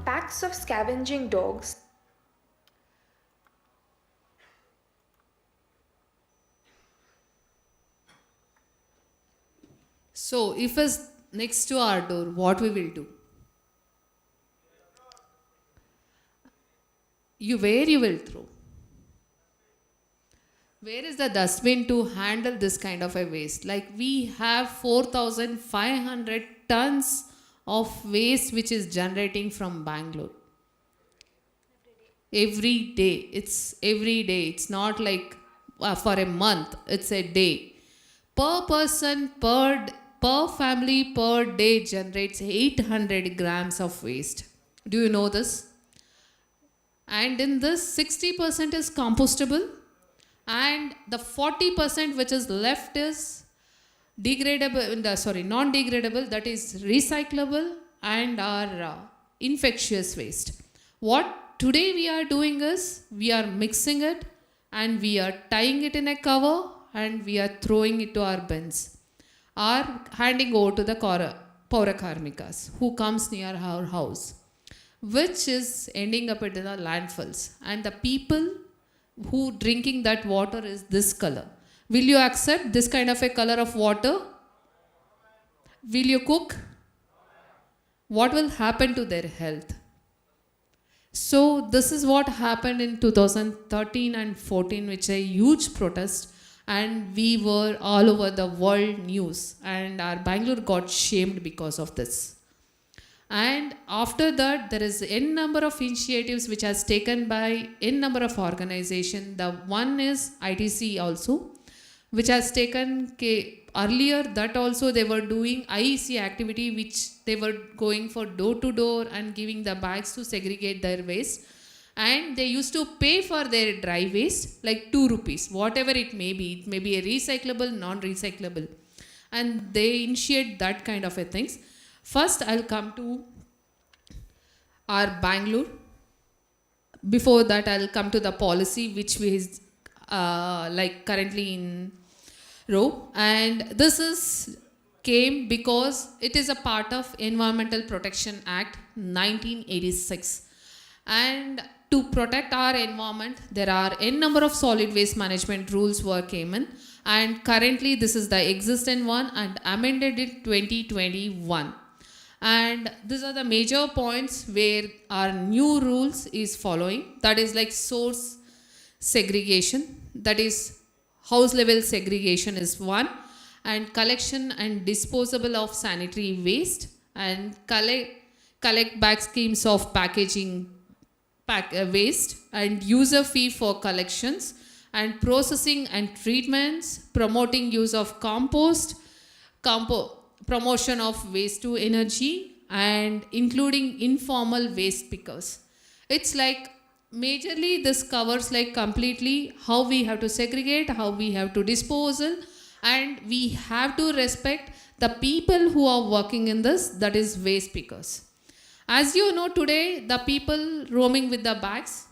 Packs of scavenging dogs So, if it's next to our door, what we will do? Where you will throw? where is the dustbin to handle this kind of a waste? Like we have 4,500 tons of waste which is generating from Bangalore. Every day. It's every day. It's not like for a month. It's a day. Per person, per family, per day generates 800 grams of waste. Do you know this? And in this, 60% is compostable, and the 40% which is left is non-degradable, that is recyclable and our infectious waste. What today we are doing is, we are mixing it and we are tying it in a cover and we are throwing it to our bins, or handing over to the Paurakarmikas who comes near our house, which is ending up in the landfills. And the people who drinking that water is this color. Will you accept this kind of a color of water? Will you cook? What will happen to their health? So this is what happened in 2013 and 14, which a huge protest, and we were all over the world news, and our Bangalore got shamed because of this. And after that, there is n number of initiatives which has taken by n number of organizations. The one is ITC also, which has taken earlier that also they were doing IEC activity, which they were going for door to door and giving the bags to segregate their waste. And they used to pay for their dry waste like 2 rupees, whatever it may be. It may be a recyclable, non-recyclable. And they initiate that kind of a things. First, I'll come to our Bangalore. Before that, I'll come to the policy which we is like currently in row. And this is came because it is a part of Environmental Protection Act 1986. And to protect our environment, there are n number of solid waste management rules were came in. And currently, this is the existing one and amended in 2021. And these are the major points where our new rules is following. That is like source segregation, that is house level segregation is one, and collection and disposable of sanitary waste, and collect bag schemes of packaging waste, and user fee for collections, and processing and treatments, promoting use of compost, promotion of waste to energy, and including informal waste pickers. It's like majorly this covers like completely how we have to segregate, how we have to disposal, and we have to respect the people who are working in this, that is waste pickers. As you know, today the people roaming with the bags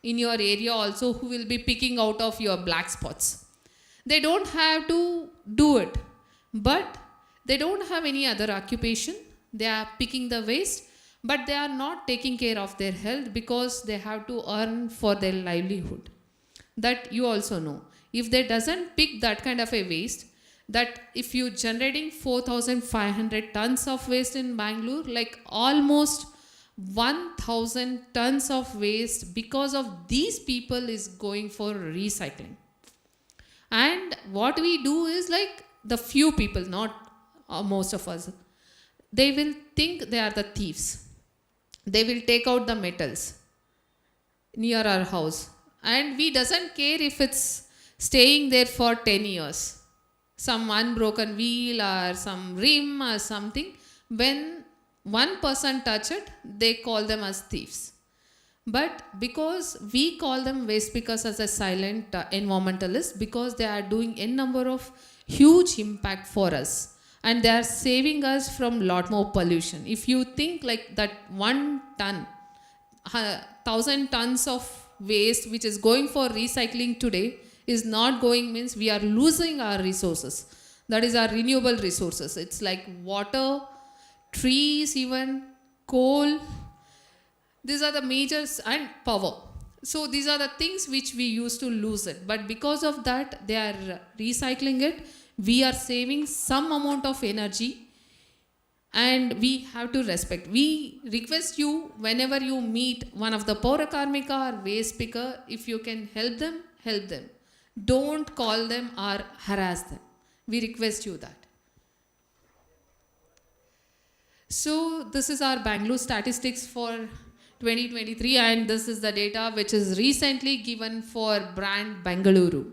in your area also, who will be picking out of your black spots, they don't have to do it, but they don't have any other occupation. They are picking the waste, but they are not taking care of their health because they have to earn for their livelihood. That you also know. If they doesn't pick that kind of a waste, that if you generating 4,500 tons of waste in Bangalore, like almost 1,000 tons of waste because of these people is going for recycling. And what we do is like the few people, not most of us, they will think they are the thieves. They will take out the metals near our house, and we doesn't care if it's staying there for 10 years. Some unbroken wheel or some rim or something. When one person touch it, they call them as thieves. But because we call them waste pickers as a silent environmentalist, because they are doing a number of huge impact for us, and they are saving us from lot more pollution. If you think like that 1,000 tons of waste which is going for recycling today is not going, means we are losing our resources. That is our renewable resources. It's like water, trees, even coal. These are the majors, and power. So these are the things which we used to lose it. But because of that, they are recycling it. We are saving some amount of energy, and we have to respect. We request you, whenever you meet one of the Paurakarmika or waste picker, if you can help them, help them. Don't call them or harass them. We request you that. So this is our Bangalore statistics for 2023, and this is the data which is recently given for brand Bengaluru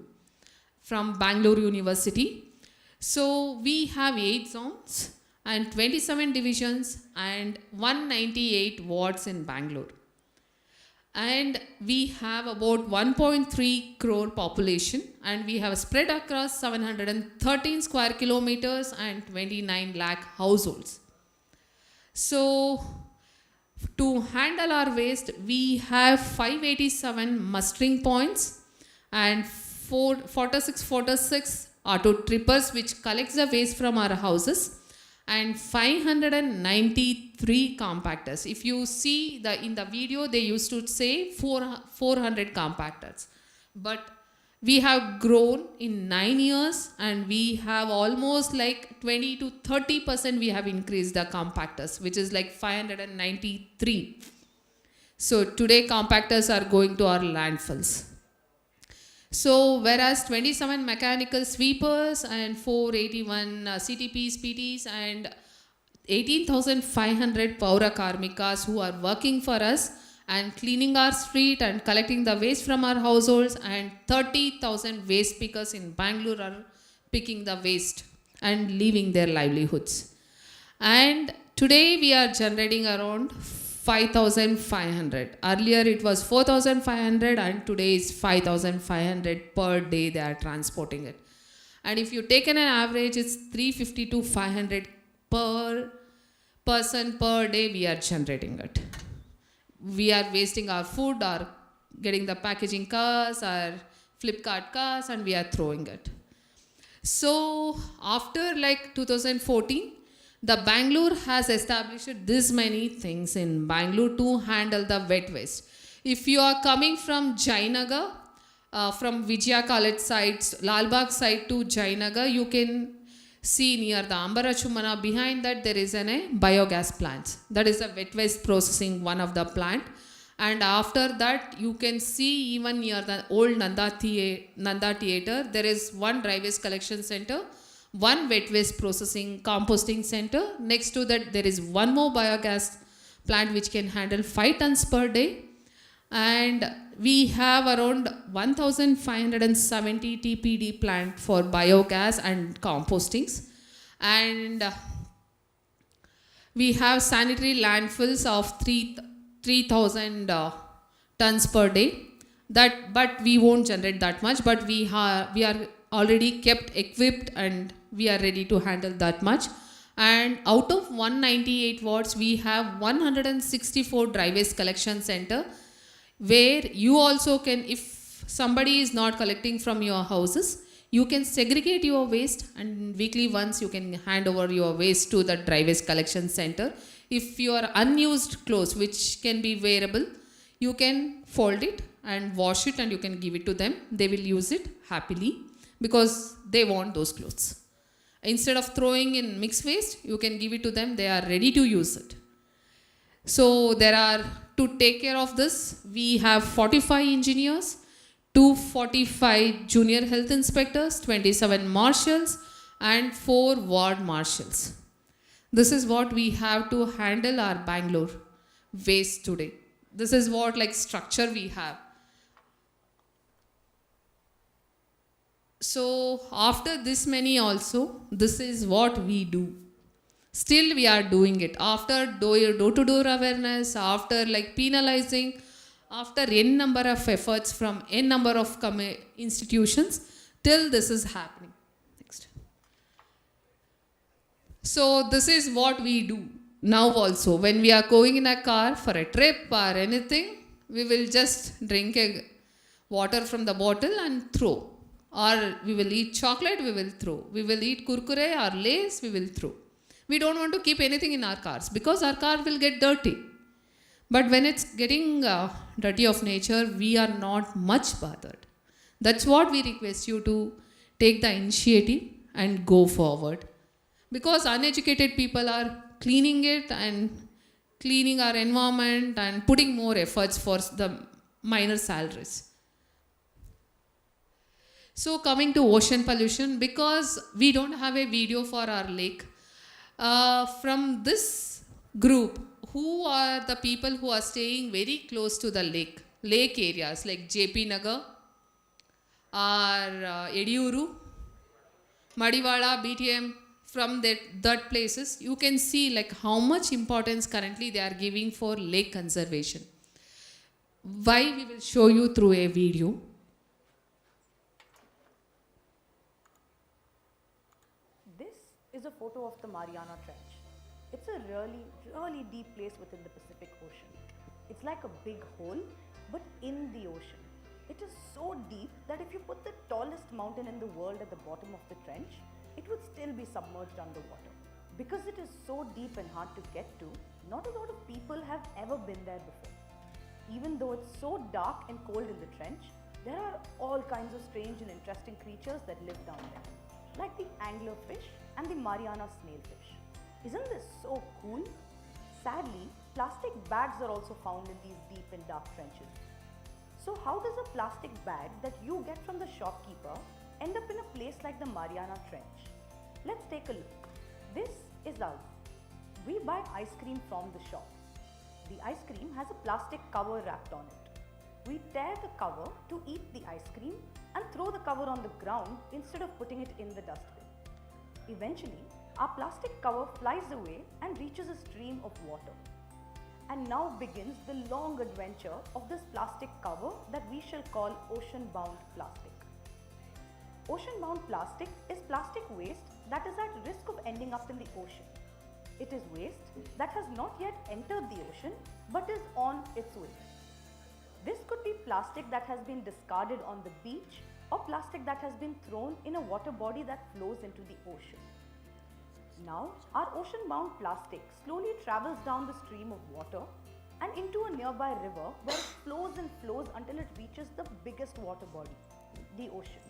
from Bangalore University. So we have 8 zones and 27 divisions and 198 wards in Bangalore. And we have about 1.3 crore population, and we have spread across 713 square kilometers and 29 lakh households. So to handle our waste, we have 587 mustering points and 46 auto trippers which collects the waste from our houses, and 593 compactors. If you see in the video, they used to say 400 compactors. But we have grown in 9 years, and we have almost like 20 to 30% we have increased the compactors, which is like 593. So today compactors are going to our landfills. So whereas 27 mechanical sweepers and 481 CTPs, PTs and 18,500 Paura Karmikas who are working for us and cleaning our street and collecting the waste from our households, and 30,000 waste pickers in Bangalore are picking the waste and leaving their livelihoods. And today we are generating around 5,500. Earlier it was 4,500, and today is 5,500 per day they are transporting it. And if you take an average, it's 350 to 500 per person per day we are generating it. We are wasting our food, or getting the packaging cars, or Flipkart cars, and we are throwing it. So after like 2014, the Bangalore has established this many things in Bangalore to handle the wet waste. If you are coming from Jainagar, from Vijaya College side, Lalbagh side to Jainagar, you can see near the Ambarachumana, behind that there is a biogas plant. That is a wet waste processing, one of the plant. And after that, you can see even near the old Nanda Theatre, there is one dry waste collection center, one wet waste processing composting center. Next to that, there is one more biogas plant which can handle 5 tons per day. And we have around 1,570 TPD plant for biogas and compostings. And we have sanitary landfills of 3,000 tons per day. But we won't generate that much, but we are already kept equipped and we are ready to handle that much. And out of 198 wards, we have 164 dry waste collection center, where you also can, if somebody is not collecting from your houses, you can segregate your waste, and weekly once you can hand over your waste to the dry waste collection center. If your unused clothes, which can be wearable, you can fold it and wash it, and you can give it to them. They will use it happily because they want those clothes. Instead of throwing in mixed waste, you can give it to them. They are ready to use it. So to take care of this, we have 45 engineers, 245 junior health inspectors, 27 marshals, and 4 ward marshals. This is what we have to handle our Bangalore waste today. This is what structure we have. So after this many also, this is what we do. Still we are doing it. After door-to-door awareness, after penalizing, after n number of efforts from n number of institutions, till this is happening. Next. So this is what we do now also. When we are going in a car for a trip or anything, we will just drink water from the bottle and throw. Or we will eat chocolate, we will throw. We will eat kurkure or lace, we will throw. We don't want to keep anything in our cars because our car will get dirty. But when it's getting dirty of nature, we are not much bothered. That's what we request you to take the initiative and go forward. Because uneducated people are cleaning it and cleaning our environment and putting more efforts for the minor salaries. So coming to ocean pollution, because we don't have a video for our lake, from this group, who are the people who are staying very close to the lake areas like JP Nagar or Ediyuru, Madiwala, BTM, from that places, you can see like how much importance currently they are giving for lake conservation. Why, we will show you through a video. This is a photo of the Mariana Trench. It's a really deep place within the Pacific Ocean. It's like a big hole, but in the ocean. It is so deep that if you put the tallest mountain in the world at the bottom of the trench, it would still be submerged underwater. Because it is so deep and hard to get to, not a lot of people have ever been there before. Even though it's so dark and cold in the trench, there are all kinds of strange and interesting creatures that live down there, like the anglerfish and the Mariana snailfish. Isn't this so cool? Sadly, plastic bags are also found in these deep and dark trenches. So how does a plastic bag that you get from the shopkeeper end up in a place like the Mariana Trench? Let's take a look. This is us. We buy ice cream from the shop. The ice cream has a plastic cover wrapped on it. We tear the cover to eat the ice cream and throw the cover on the ground instead of putting it in the dustbin. Eventually, our plastic cover flies away and reaches a stream of water. And now begins the long adventure of this plastic cover that we shall call ocean-bound plastic. Ocean-bound plastic is plastic waste that is at risk of ending up in the ocean. It is waste that has not yet entered the ocean but is on its way. This could be plastic that has been discarded on the beach or plastic that has been thrown in a water body that flows into the ocean. Now, our ocean-bound plastic slowly travels down the stream of water and into a nearby river where it flows and flows until it reaches the biggest water body, the ocean.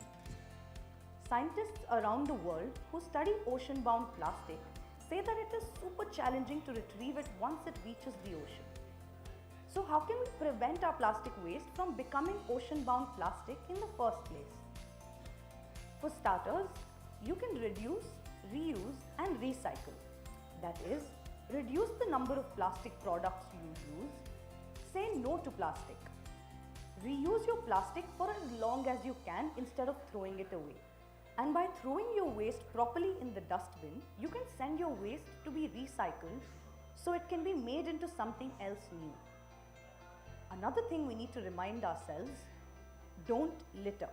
Scientists around the world who study ocean-bound plastic say that it is super challenging to retrieve it once it reaches the ocean. So how can we prevent our plastic waste from becoming ocean-bound plastic in the first place? For starters, you can reduce, reuse and recycle. That is, reduce the number of plastic products you use. Say no to plastic. Reuse your plastic for as long as you can instead of throwing it away. And by throwing your waste properly in the dustbin, you can send your waste to be recycled so it can be made into something else new. Another thing we need to remind ourselves, don't litter.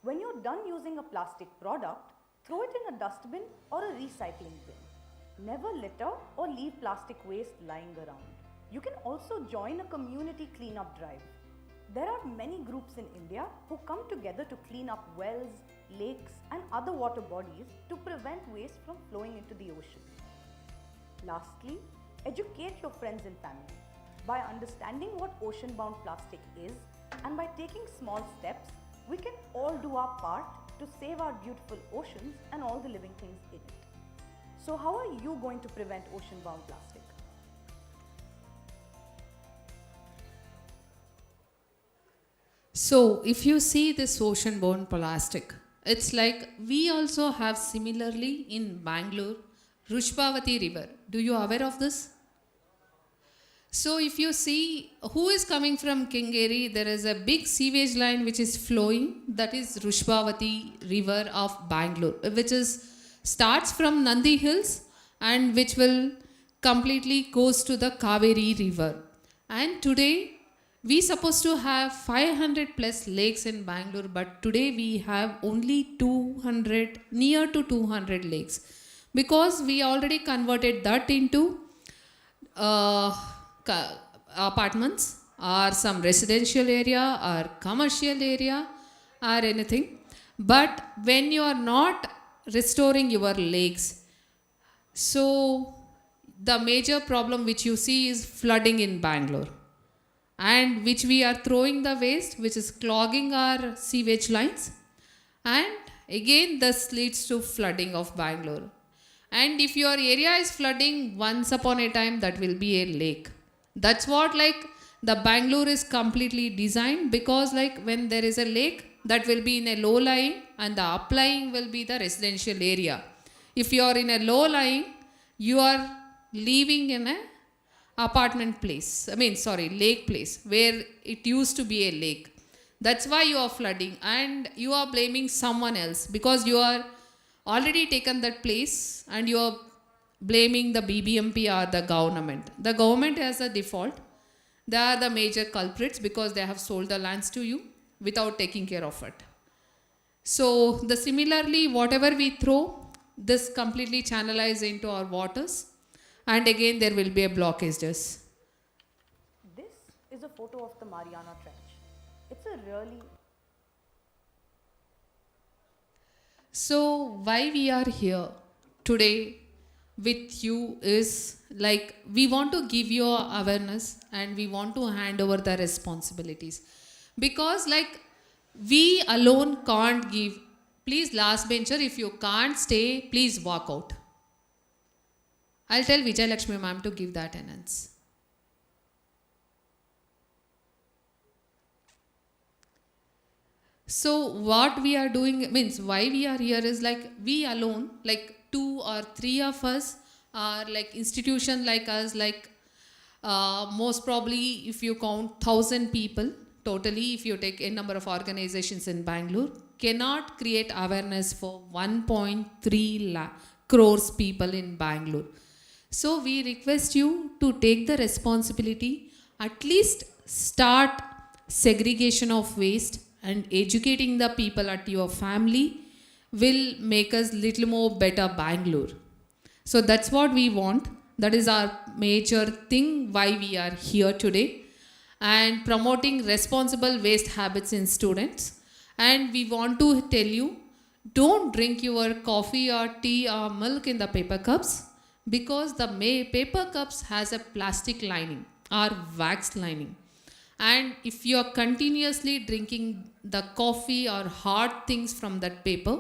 When you're done using a plastic product, throw it in a dustbin or a recycling bin. Never litter or leave plastic waste lying around. You can also join a community cleanup drive. There are many groups in India who come together to clean up wells, lakes and other water bodies to prevent waste from flowing into the ocean. Lastly, educate your friends and family. By understanding what ocean-bound plastic is and by taking small steps, we can all do our part to save our beautiful oceans and all the living things in it. So how are you going to prevent ocean-bound plastic? So if you see this ocean-bound plastic, it's like we also have similarly in Bangalore, Rushbavati River. Do you aware of this? So if you see who is coming from Kengeri, there is a big sewage line which is flowing, that is Rushbavati River of Bangalore, which starts from Nandi Hills and which will completely goes to the Kaveri River. And today we supposed to have 500 plus lakes in Bangalore, but today we have only 200, near to 200 lakes, because we already converted that into apartments or some residential area or commercial area or anything. But when you are not restoring your lakes, so the major problem which you see is flooding in Bangalore, and which we are throwing the waste which is clogging our sewage lines, and again this leads to flooding of Bangalore. And if your area is flooding, once upon a time that will be a lake. That's what like the Bangalore is completely designed, because like when there is a lake, that will be in a low lying, and the uplying will be the residential area. If you are in a low lying, you are living in a apartment place, lake place, where it used to be a lake. That's why you are flooding, and you are blaming someone else because you are already taken that place, and you are blaming the BBMP or the government. The government has a default. They are the major culprits because they have sold the lands to you without taking care of it. So similarly, whatever we throw, this completely channelizes into our waters, and again there will be a blockages. This is a photo of the Mariana Trench. It's a really... So why we are here today with you is like we want to give you awareness, and we want to hand over the responsibilities, because like we alone can't give. Please, last bencher, if you can't stay, please walk out. I'll tell Vijay Lakshmi ma'am to give the attendance. So what we are doing means why we are here is like we alone, like 2 or 3 of us are like institution like us, like most probably if you count 1,000 people totally, if you take a number of organizations in Bangalore, cannot create awareness for 1.3 crores people in Bangalore. So we request you to take the responsibility, at least start segregation of waste, and educating the people at your family will make us little more better Bangalore. So that's what we want. That is our major thing why we are here today, and promoting responsible waste habits in students. And we want to tell you, don't drink your coffee or tea or milk in the paper cups, because the paper cups has a plastic lining or wax lining. And if you are continuously drinking the coffee or hard things from that paper,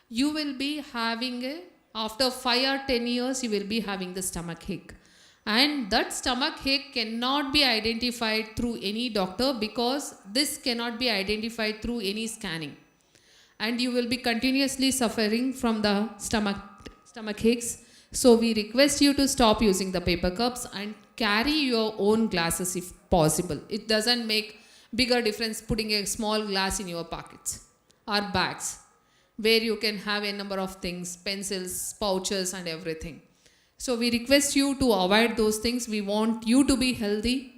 you will be having after 5 or 10 years, you will be having the stomach ache. And that stomach ache cannot be identified through any doctor, because this cannot be identified through any scanning. And you will be continuously suffering from the stomach aches. So we request you to stop using the paper cups and carry your own glasses if possible. It doesn't make bigger difference putting a small glass in your pockets or bags, where you can have a number of things, pencils, pouches and everything. So we request you to avoid those things. We want you to be healthy.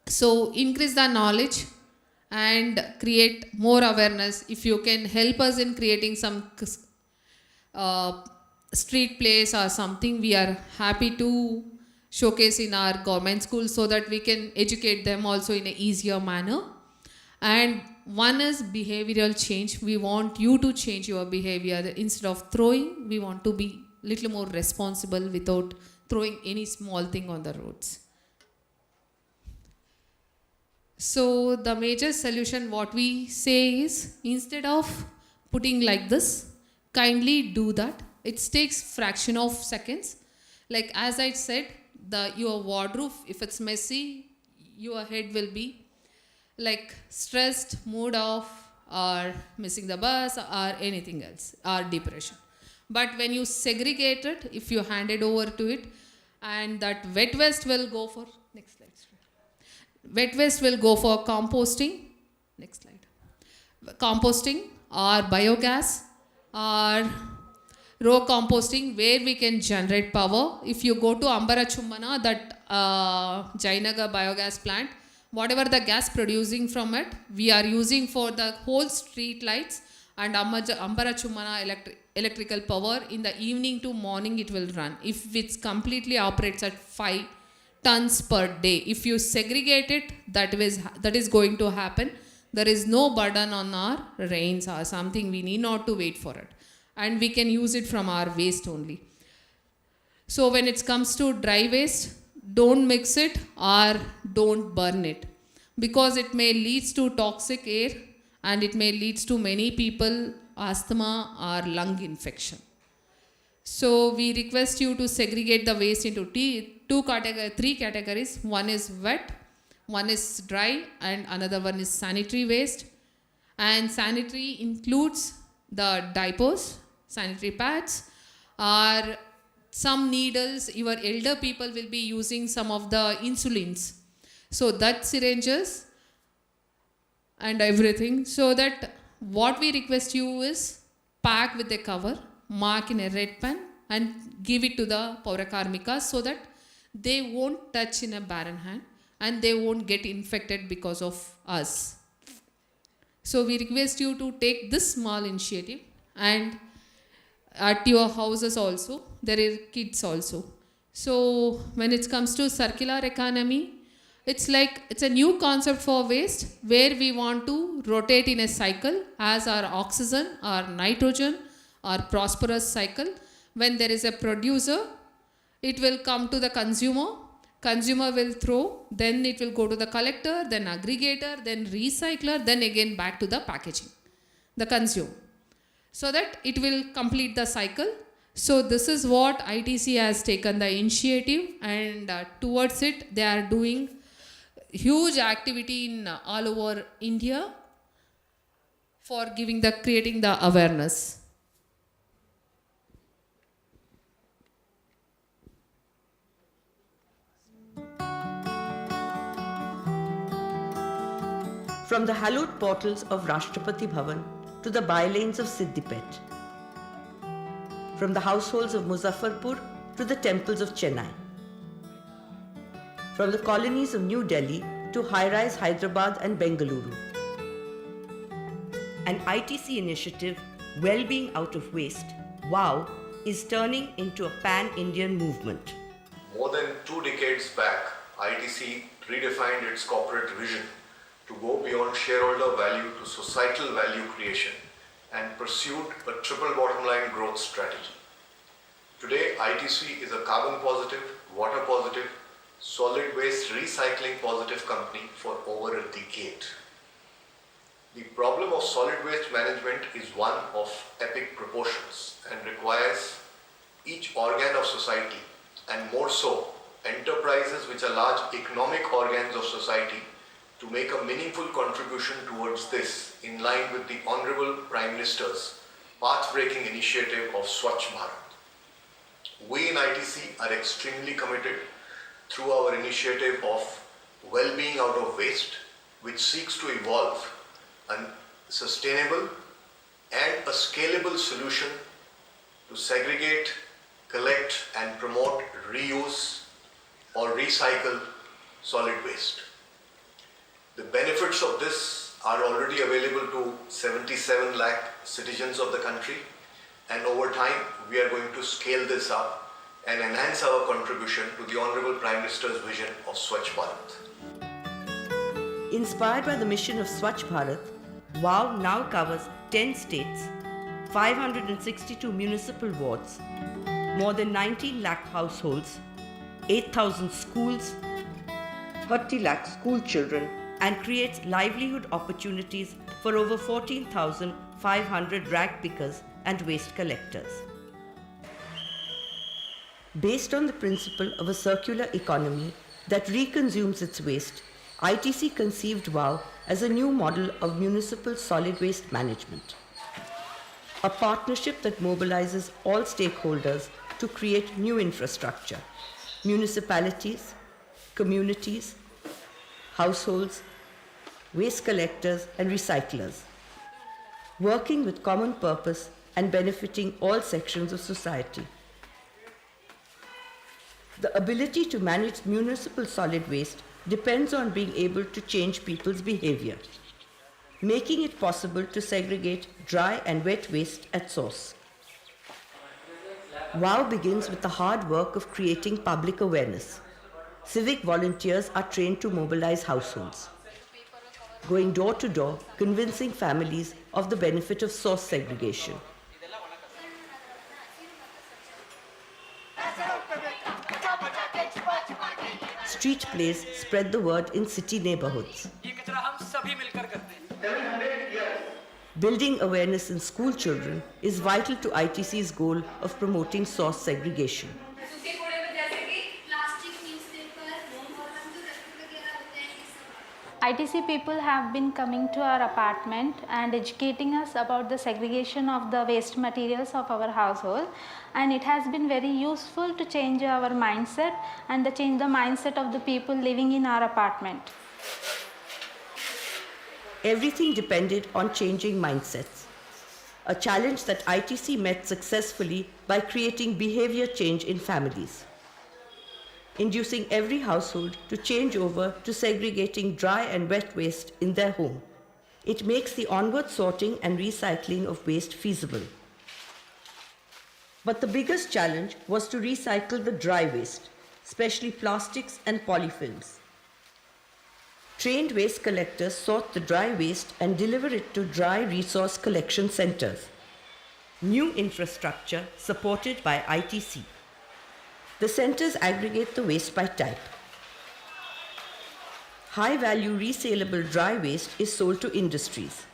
So increase the knowledge and create more awareness. If you can help us in creating some street plays or something, we are happy to showcase in our government schools so that we can educate them also in an easier manner. And one is behavioral change. We want you to change your behavior. Instead of throwing, we want to be little more responsible without throwing any small thing on the roads. So the major solution what we say is, instead of putting like this, kindly do that. It takes fraction of seconds. Like as I said, your wardrobe, if it's messy, your head will be like stressed, mood off, or missing the bus or anything else, or depression. But when you segregate it, if you hand it over to it, and that wet waste will go for, next slide. Wet waste will go for composting, next slide. Composting or biogas or raw composting, where we can generate power. If you go to Ambarachummana, that Jainagar biogas plant, whatever the gas producing from it, we are using for the whole street lights, and Ambarachummana electrical power, in the evening to morning it will run. If it's completely operates at 5 tons per day, if you segregate it, that is going to happen. There is no burden on our rains or something. We need not to wait for it. And we can use it from our waste only. So when it comes to dry waste, don't mix it or don't burn it, because it may lead to toxic air, and it may lead to many people asthma or lung infection. So we request you to segregate the waste into 3 categories. One is wet, one is dry, and another one is sanitary waste. And sanitary includes the diapers, sanitary pads, or some needles. Your elder people will be using some of the insulins. So that syringes and everything. So that what we request you is pack with a cover, mark in a red pen and give it to the Paurakarmikas so that they won't touch in a barren hand and they won't get infected because of us. So we request you to take this small initiative, and at your houses also, there are kids also. So when it comes to circular economy, it's like it's a new concept for waste where we want to rotate in a cycle as our oxygen, our nitrogen, our prosperous cycle. When there is a producer, it will come to the consumer. Consumer will throw, then it will go to the collector, then aggregator, then recycler, then again back to the packaging, the consumer. So that it will complete the cycle. So this is what ITC has taken the initiative, and towards it they are doing huge activity in all over India for creating the awareness. From the hallowed portals of Rashtrapati Bhavan to the bylanes of Siddipet. From the households of Muzaffarpur to the temples of Chennai. From the colonies of New Delhi to high-rise Hyderabad and Bengaluru. An ITC initiative, Well-Being Out of Waste, WOW, is turning into a pan-Indian movement. More than 2 decades back, ITC redefined its corporate vision to go beyond shareholder value to societal value creation and pursued a triple bottom line growth strategy. Today, ITC is a carbon positive, water positive, solid waste recycling positive company for over a decade. The problem of solid waste management is one of epic proportions and requires each organ of society, and more so enterprises which are large economic organs of society, to make a meaningful contribution towards this in line with the Honorable Prime Minister's path-breaking initiative of Swachh Bharat. We in ITC are extremely committed through our initiative of Well-Being Out of Waste, which seeks to evolve a sustainable and a scalable solution to segregate, collect and promote reuse or recycle solid waste. The benefits of this are already available to 77 lakh citizens of the country, and over time we are going to scale this up and enhance our contribution to the Honorable Prime Minister's vision of Swachh Bharat. Inspired by the mission of Swachh Bharat, WOW now covers 10 states, 562 municipal wards, more than 19 lakh households, 8,000 schools, 30 lakh school children, and creates livelihood opportunities for over 14,500 rag pickers and waste collectors. Based on the principle of a circular economy that reconsumes its waste, ITC conceived WOW as a new model of municipal solid waste management. A partnership that mobilizes all stakeholders to create new infrastructure: municipalities, communities, households, waste collectors and recyclers, working with common purpose and benefiting all sections of society. The ability to manage municipal solid waste depends on being able to change people's behavior, making it possible to segregate dry and wet waste at source. WOW begins with the hard work of creating public awareness. Civic volunteers are trained to mobilize households, going door to door, convincing families of the benefit of source segregation. Street plays spread the word in city neighborhoods. Building awareness in school children is vital to ITC's goal of promoting source segregation. ITC people have been coming to our apartment and educating us about the segregation of the waste materials of our household, and it has been very useful to change our mindset and to change the mindset of the people living in our apartment. Everything depended on changing mindsets, a challenge that ITC met successfully by creating behavior change in families, inducing every household to change over to segregating dry and wet waste in their home. It makes the onward sorting and recycling of waste feasible. But the biggest challenge was to recycle the dry waste, especially plastics and polyfilms. Trained waste collectors sort the dry waste and deliver it to dry resource collection centers. New infrastructure supported by ITC. The centers aggregate the waste by type. High-value resaleable dry waste is sold to industries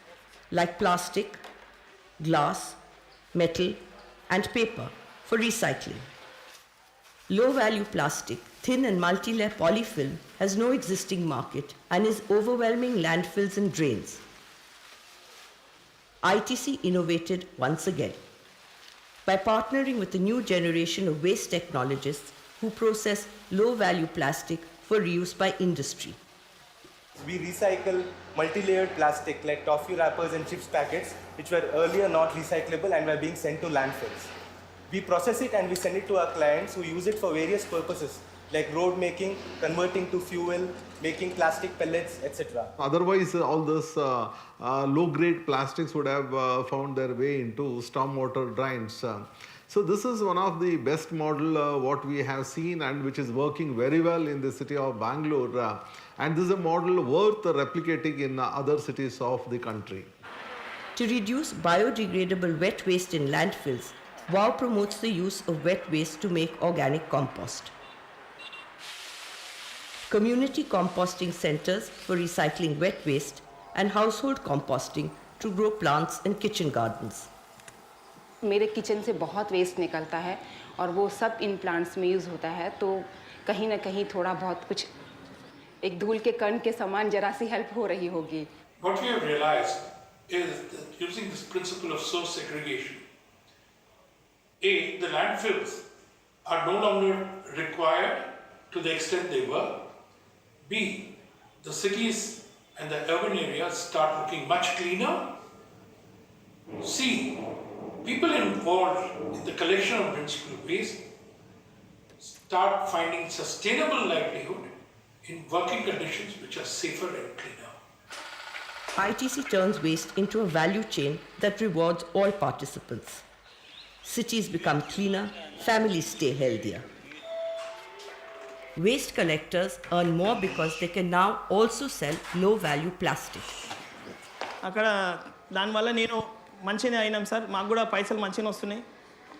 like plastic, glass, metal, and paper for recycling. Low-value plastic, thin and multi-layer polyfilm has no existing market and is overwhelming landfills and drains. ITC innovated once again by partnering with a new generation of waste technologists who process low-value plastic for reuse by industry. We recycle multi-layered plastic like toffee wrappers and chips packets, which were earlier not recyclable and were being sent to landfills. We process it and we send it to our clients who use it for various purposes like road making, converting to fuel, making plastic pellets, etc. Otherwise, all this low-grade plastics would have found their way into stormwater drains. So this is one of the best model what we have seen and which is working very well in the city of Bangalore. And this is a model worth replicating in other cities of the country. To reduce biodegradable wet waste in landfills, WOW promotes the use of wet waste to make organic compost. Community composting centers for recycling wet waste and household composting to grow plants and kitchen gardens. मेरे kitchen से बहुत waste निकलता है और वो सब in plants में use होता है, तो कहीं ना कहीं थोड़ा बहुत कुछ एक धूल के कण के समान जरा सी हेल्प हो रही होगी. What we have realized is that using this principle of source segregation, A, the landfills are no longer required to the extent they were. B, the cities and the urban areas start looking much cleaner. C, people involved in the collection of municipal waste start finding sustainable livelihood in working conditions which are safer and cleaner. ITC turns waste into a value chain that rewards all participants. Cities become cleaner, families stay healthier. Waste collectors earn more because they can now also sell low-value plastic. అక్కడ దానివల్ల నేను మంచిగా అయినాం sir, మాకు కూడా పైసలు మంచిగా వస్తున్నాయి.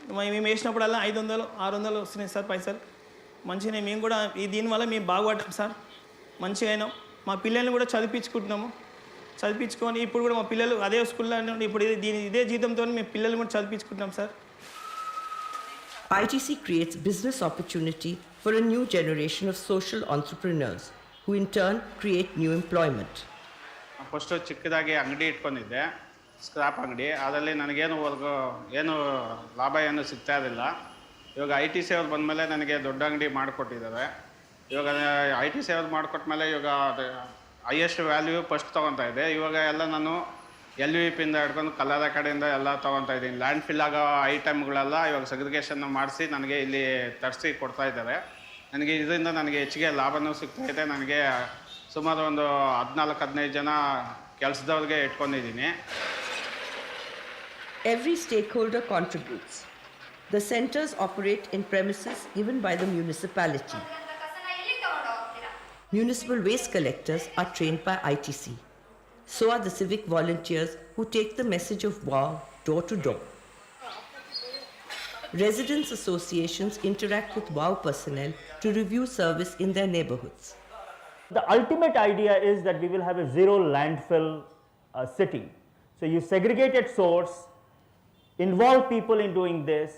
మేము వేసినప్పుడల్లా 500 600 వస్తున్నాయి సార్ పైసలు. మంచిగా మేము కూడా దీనివల్ల మేము బాగుపడ్డాం సార్, మంచిగా అయినాం. మా పిల్లల్ని కూడా చదివించుకుంటున్నాము. చదివించుకొని ఇప్పుడు కూడా మా పిల్లలు అదే స్కూల్లో ఇప్పుడు ఇదే జీతంతో మేము పిల్లల్ని కూడా చదివించుకుంటున్నాం sir. ITC creates business opportunity for a new generation of social entrepreneurs who in turn create new employment. First ಚಿಕ್ಕದಾಗಿ ಅಂಗಡಿ ಇಟ್ಕೊಂಡಿದ್ದೆ, ಸ್ಕ್ರಾಪ್ ಅಂಗಡಿ. ಅದರಲ್ಲಿ ನನಗೇನು ಏನು ಲಾಭ ಏನು ಸಿಗ್ತಾ ಇರಲಿಲ್ಲ. ಇವಾಗ ITC ಅವ್ರು ಬಂದಮೇಲೆ ನನಗೆ ದೊಡ್ಡ ಅಂಗಡಿ ಮಾಡಿಕೊಟ್ಟಿದ್ದಾರೆ. ಇವಾಗ ITC ಅವ್ರು ಮಾಡಿಕೊಟ್ಮೇಲೆ ಇವಾಗ ಹೈಯೆಸ್ಟ್ ವ್ಯಾಲ್ಯೂ ಫಸ್ಟ್ ತೊಗೊತಾ ಇದೆ. ಇವಾಗ ಎಲ್ಲ ನಾನು LVPಯಿಂದ ಹಿಡ್ಕೊಂಡು ಕಲ್ಲರ ಕಡೆಯಿಂದ ಎಲ್ಲ ತೊಗೊತಾ ಇದ್ದೀನಿ. ಲ್ಯಾಂಡ್ ಫಿಲ್ ಆಗೋ ಐಟಮ್ಗಳೆಲ್ಲ ಇವಾಗ ಸೆಗ್ರಿಗೇಷನ್ ಮಾಡಿಸಿ ನನಗೆ ಇಲ್ಲಿ ತರಿಸಿ ಕೊಡ್ತಾ ಇದ್ದಾರೆ. ನನಗೆ ಇದರಿಂದ ನನಗೆ ಹೆಚ್ಚಿಗೆ ಲಾಭವೂ ಸಿಗ್ತಾ ಇದೆ. ನನಗೆ ಸುಮಾರು ಒಂದು 14-15 ಜನ ಕೆಲಸದವ್ರಿಗೆ ಇಟ್ಕೊಂಡಿದ್ದೀನಿ. Every stakeholder contributes. The centers operate in premises given by the municipality. Municipal waste collectors are trained by ITC. So are the civic volunteers who take the message of WOW door to door. Residents associations interact with WOW personnel to review service in their neighborhoods. The ultimate idea is that we will have a zero landfill city. So you segregate at source, involve people in doing this,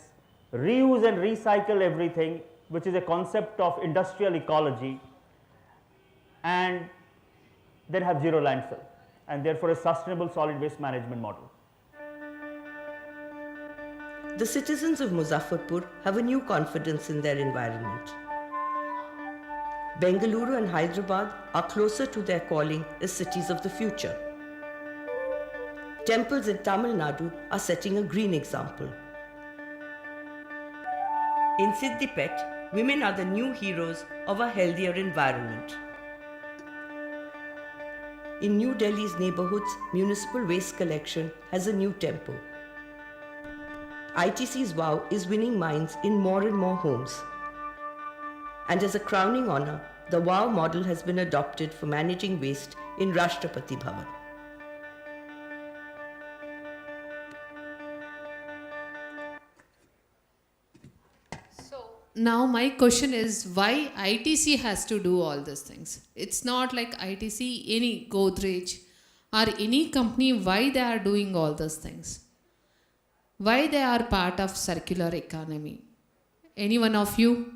reuse and recycle everything, which is a concept of industrial ecology, and then have zero landfill, and therefore a sustainable solid waste management model. The citizens of Muzaffarpur have a new confidence in their environment. Bengaluru and Hyderabad are closer to their calling as cities of the future. Temples in Tamil Nadu are setting a green example. In Siddipet, women are the new heroes of a healthier environment. In New Delhi's neighborhoods, municipal waste collection has a new tempo. ITC's WOW is winning minds in more and more homes. And as a crowning honor, the WOW model has been adopted for managing waste in Rashtrapati Bhavan. Now my question is why ITC has to do all these things? It's not like ITC, any Godrej or any company, why they are doing all those things? Why they are part of circular economy? Any one of you?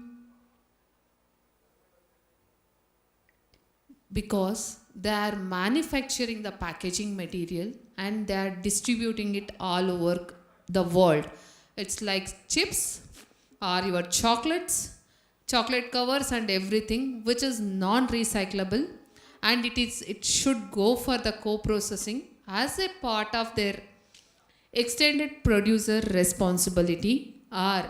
Because they are manufacturing the packaging material and they are distributing it all over the world. It's like chips or your chocolates, chocolate covers and everything which is non-recyclable, and it should go for the co-processing as a part of their extended producer responsibility or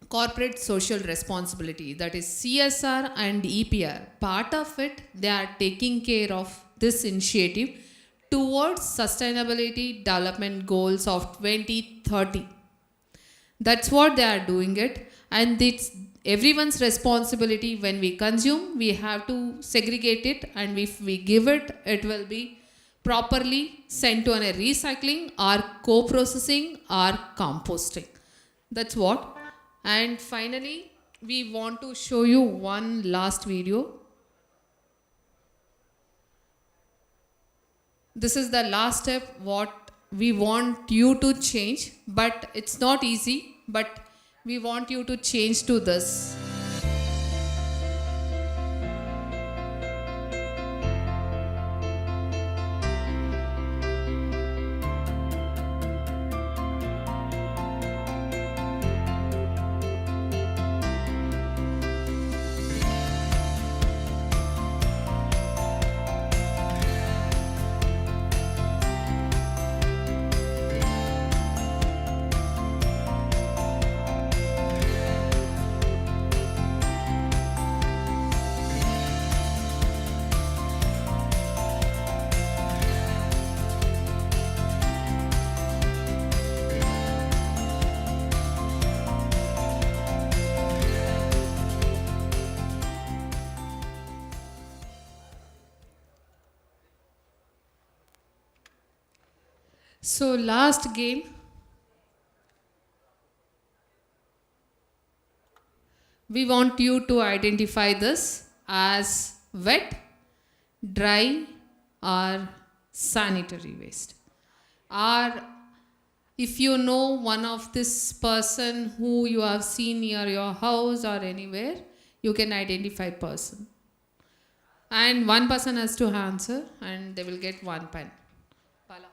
corporate social responsibility, that is CSR and EPR. Part of it, they are taking care of this initiative towards sustainability development goals of 2030. That's what they are doing it, and it's everyone's responsibility. When we consume, we have to segregate it, and if we give it, it will be properly sent to a recycling or co-processing or composting. That's what. And finally, we want to show you one last video. This is the last step what we want you to change, but it's not easy, but we want you to change to this. So last game, we want you to identify this as wet, dry or sanitary waste. Or if you know one of this person who you have seen near your house or anywhere, you can identify person. And one person has to answer and they will get one pen. Bala.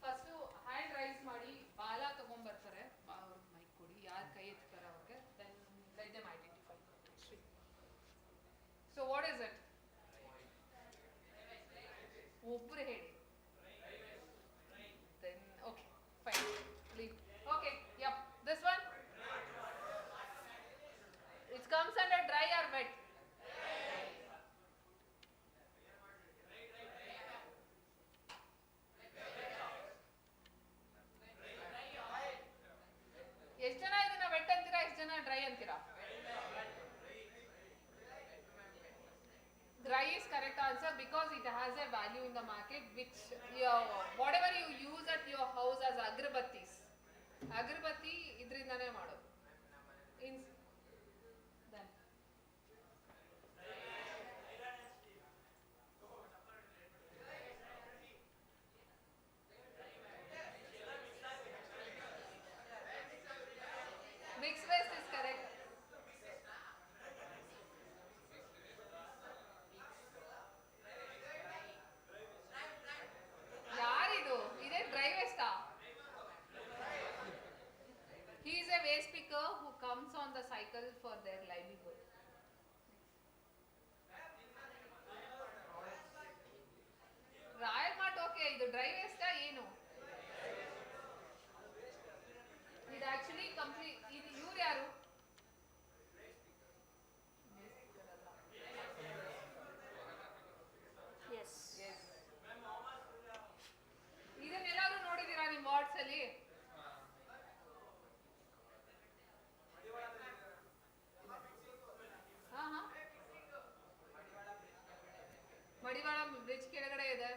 First hand raise ಮಾಡಿ ಬಾಲ ತಗೊಂಡು ಬರ್ತಾರೆ ಅವ್ರ mic ಕೊಡಿ ಯಾರು ಕೈ ಎತ್ತಾರೆ ಅವ್ರಿಗೆ then let them identify. So what is it? ಒಬ್ಬರು ಹೇಳಿ. Then okay fine leave. Okay yep this one. It comes under dry or wet? ಎಷ್ಟು ಜನ ಇದನ್ನ ವೆಟ್ ಅಂತೀರಾ, ಎಷ್ಟು ಜನ ಡ್ರೈ ಅಂತೀರಾ? Dry is correct answer because it has a value in the market which whatever you use at your house as agribattis. Agribatti idrindaನೆ ಮಾಡೋದು. Then ಮಡಿವಾಳ bridge ಕೆಳಗಡೆ ಇದೆ.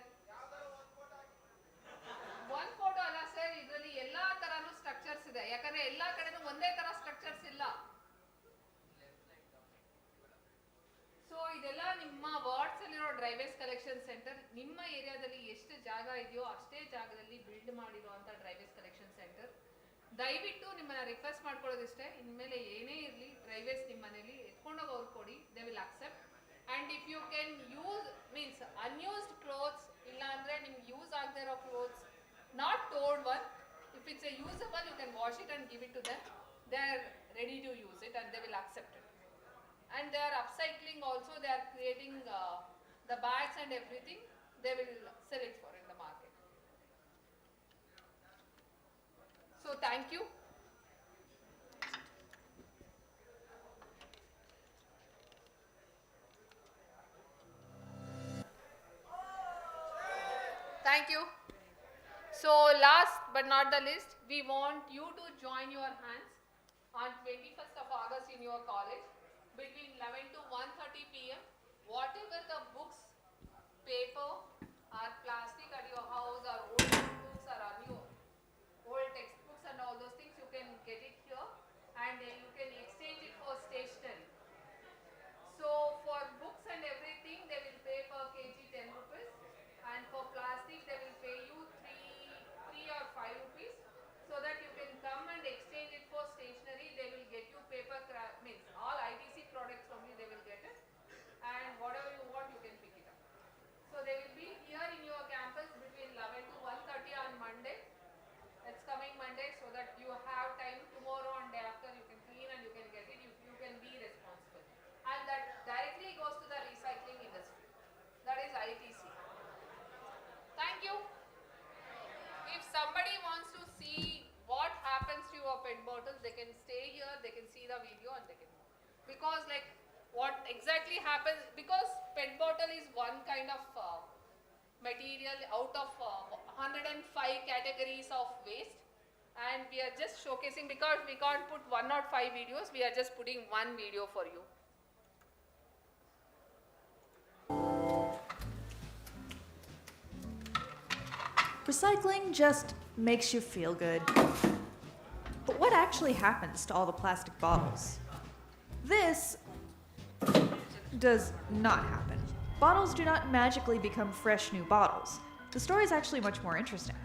ಒಂದು ಫೋಟೋ ಅಲ್ಲ ಸರ್, ಇದರಲ್ಲಿ ಎಲ್ಲಾ ತರನು ಸ್ಟ್ರಕ್ಚರ್ಸ್ ಇದೆ. ಯಾಕಂದ್ರೆ ಎಲ್ಲಾ ಕಡೆನೂ ಒಂದೇ ತರ ಸ್ಟ್ರಕ್ಚರ್ಸ್ ಇಲ್ಲ. ಸೊ ಇದೆಲ್ಲ ನಿಮ್ಮ ವಾರ್ಡ್ಸ್ ಅಲ್ಲಿರೋ ಡ್ರೈವೇಸ್ ಕಲೆಕ್ಷನ್ ಸೆಂಟರ್. ನಿಮ್ಮ ಏರಿಯಾದಲ್ಲಿ ಎಷ್ಟು ಜಾಗ ಇದೆಯೋ ಅಷ್ಟೇ ಜಾಗದಲ್ಲಿ ಬಿಲ್ಡ್ ಮಾಡಿರುವಂತ ಡ್ರೈವೇಸ್ ಕಲೆಕ್ಷನ್ ಸೆಂಟರ್. ದಯವಿಟ್ಟು ನಿಮ್ಮನ್ನ ರಿಕ್ವೆಸ್ಟ್ ಮಾಡ್ಕೊಳ್ಳೋದಿಷ್ಟೇ, ಇನ್ಮೇಲೆ ಏನೇ ಇರಲಿ ಡ್ರೈವೇಸ್ ನಿಮ್ಮ ಮನೇಲಿ ಎತ್ಕೊಂಡೋಗಿ ಅವ್ರು ಕೊಡಿ, they will accept. And if you can use means unused clothes, ಇಲ್ಲ ಅಂದ್ರೆ ನಿಮ್ಗೆ ಯೂಸ್ ಆಗದೆ ಇರೋ clothes, not torn one, if it's a usable you can wash it and give it to them. They are ready to use it and they will accept it. And they are upcycling also, they are creating the bags and everything, they will sell it for in the market. So thank you. Thank you. So last but not the least, we want you to join your hands on 21st of August in your college between 11 to 1:30 p.m. Whatever the books, paper or plastic at your house or old books or new old textbooks and all those things, you can get it here and you can exchange it for stationery. So for books and everything, they will pay per kg 10 rupees, and for plastic they will pay you 3 or 5 rupees, so that you can come and exchange it for stationery. They will get you paper craft, means all ITC products only they will get it, and whatever you want you can pick it up. So they will be here in your campus between 11 to 1:30 on Monday. It's coming Monday, so that you have time tomorrow and day after you can clean and you can get it. You can be responsible, and that directly goes to the recycling industry. That is ITC. Thank you. If somebody wants to see what happens to your PET bottles, they can stay here, they can see the video and they can, because like what exactly happens, because PET bottle is one kind of material out of 105 categories of waste, and we are just showcasing, because we can't put 105 videos, we are just putting one video for you. Recycling just makes you feel good. But what actually happens to all the plastic bottles? This does not happen. Bottles do not magically become fresh new bottles. The story is actually much more interesting.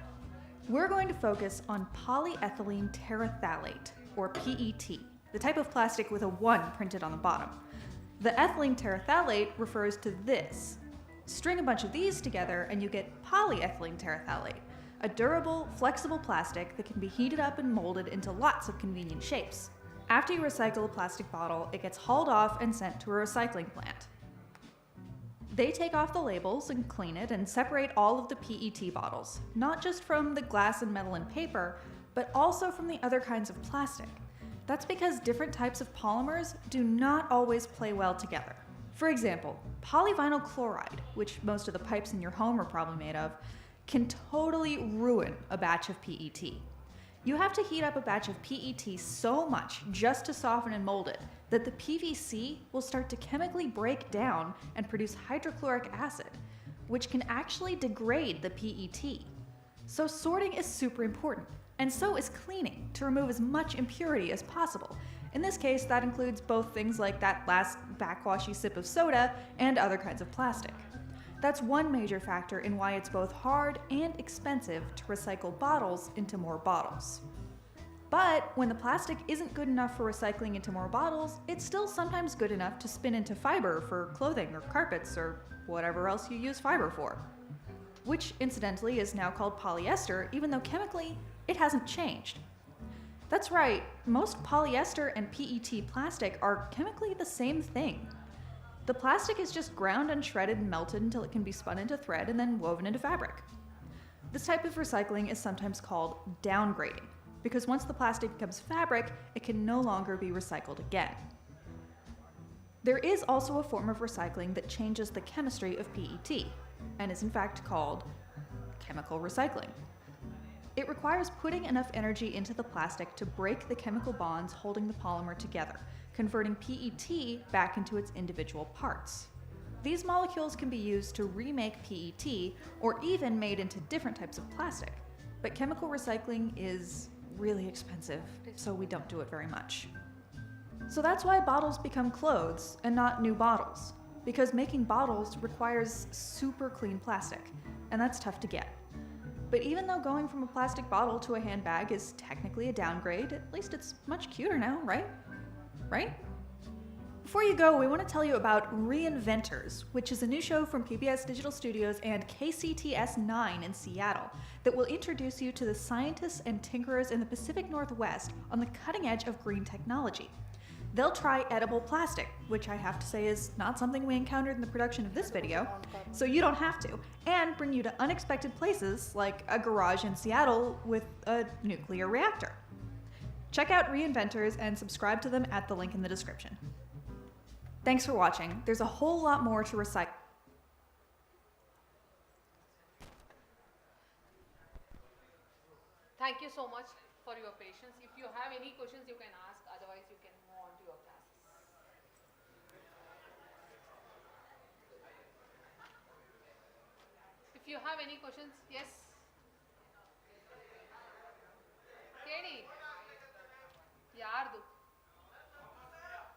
We're going to focus on polyethylene terephthalate, or PET, the type of plastic with a 1 printed on the bottom. The ethylene terephthalate refers to this. String a bunch of these together and you get polyethylene terephthalate, a durable, flexible plastic that can be heated up and molded into lots of convenient shapes. After you recycle a plastic bottle, it gets hauled off and sent to a recycling plant. They take off the labels and clean it and separate all of the PET bottles, not just from the glass and metal and paper, but also from the other kinds of plastic. That's because different types of polymers do not always play well together. For example, polyvinyl chloride, which most of the pipes in your home are probably made of, can totally ruin a batch of PET. You have to heat up a batch of PET so much just to soften and mold it that the PVC will start to chemically break down and produce hydrochloric acid, which can actually degrade the PET. So sorting is super important, and so is cleaning to remove as much impurity as possible. In this case, that includes both things like that last backwashy sip of soda and other kinds of plastic. That's one major factor in why it's both hard and expensive to recycle bottles into more bottles. But when the plastic isn't good enough for recycling into more bottles, it's still sometimes good enough to spin into fiber for clothing or carpets or whatever else you use fiber for. Which, incidentally, is now called polyester, even though chemically it hasn't changed. That's right, most polyester and PET plastic are chemically the same thing. The plastic is just ground and shredded and melted until it can be spun into thread and then woven into fabric. This type of recycling is sometimes called downgrading, because once the plastic becomes fabric, it can no longer be recycled again. There is also a form of recycling that changes the chemistry of PET, and is in fact called chemical recycling. It requires putting enough energy into the plastic to break the chemical bonds holding the polymer together, converting PET back into its individual parts. These molecules can be used to remake PET or even made into different types of plastic. But chemical recycling is really expensive, so we don't do it very much. So that's why bottles become clothes and not new bottles, because making bottles requires super clean plastic, and that's tough to get. But even though going from a plastic bottle to a handbag is technically a downgrade, at least it's much cuter now, right? Right? Before you go, we want to tell you about Reinventors, which is a new show from PBS Digital Studios and KCTS 9 in Seattle that will introduce you to the scientists and tinkerers in the Pacific Northwest on the cutting edge of green technology. They'll try edible plastic, which I have to say is not something we encountered in the production of this video, so you don't have to, and bring you to unexpected places like a garage in Seattle with a nuclear reactor. Check out Reinventors and subscribe to them at the link in the description. Thanks for watching. There's a whole lot more to recycle. Thank you so much for your patience. If you have any questions, you can ask. Otherwise, you can move on to your classes. If you have any questions, yes. Kedi. Yardu.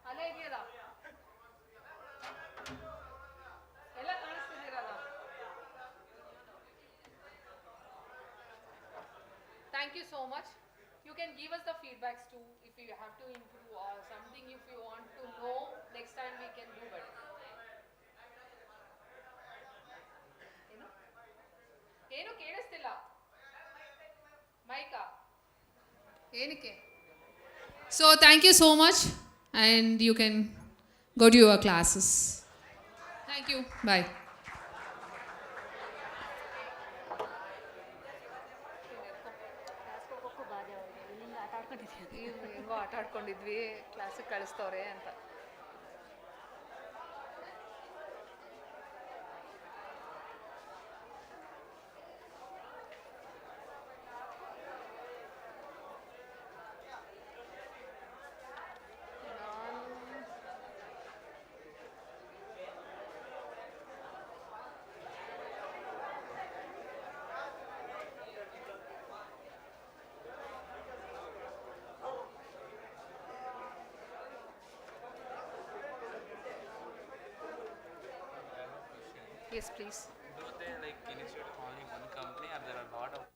Alle idiyada. Ella kaanistidirala. Thank you so much. You can give us the feedbacks too if you have to improve or something if you want to know. Next time we can do better. ಏನು ಕೇಳಿಸ್ತಿಲ್ಲ mica ಏನಕ್ಕೆ So thank you so much and you can go to your classes. Thank you. Bye. ಹೆಂಗೋ ಆಟ ಆಡ್ಕೊಂಡಿದ್ವಿ ಕ್ಲಾಸಿಗೆ ಕಳಿಸ್ತವ್ರೆ ಅಂತ Yes, please. Do they like initiate only one company or there are a lot of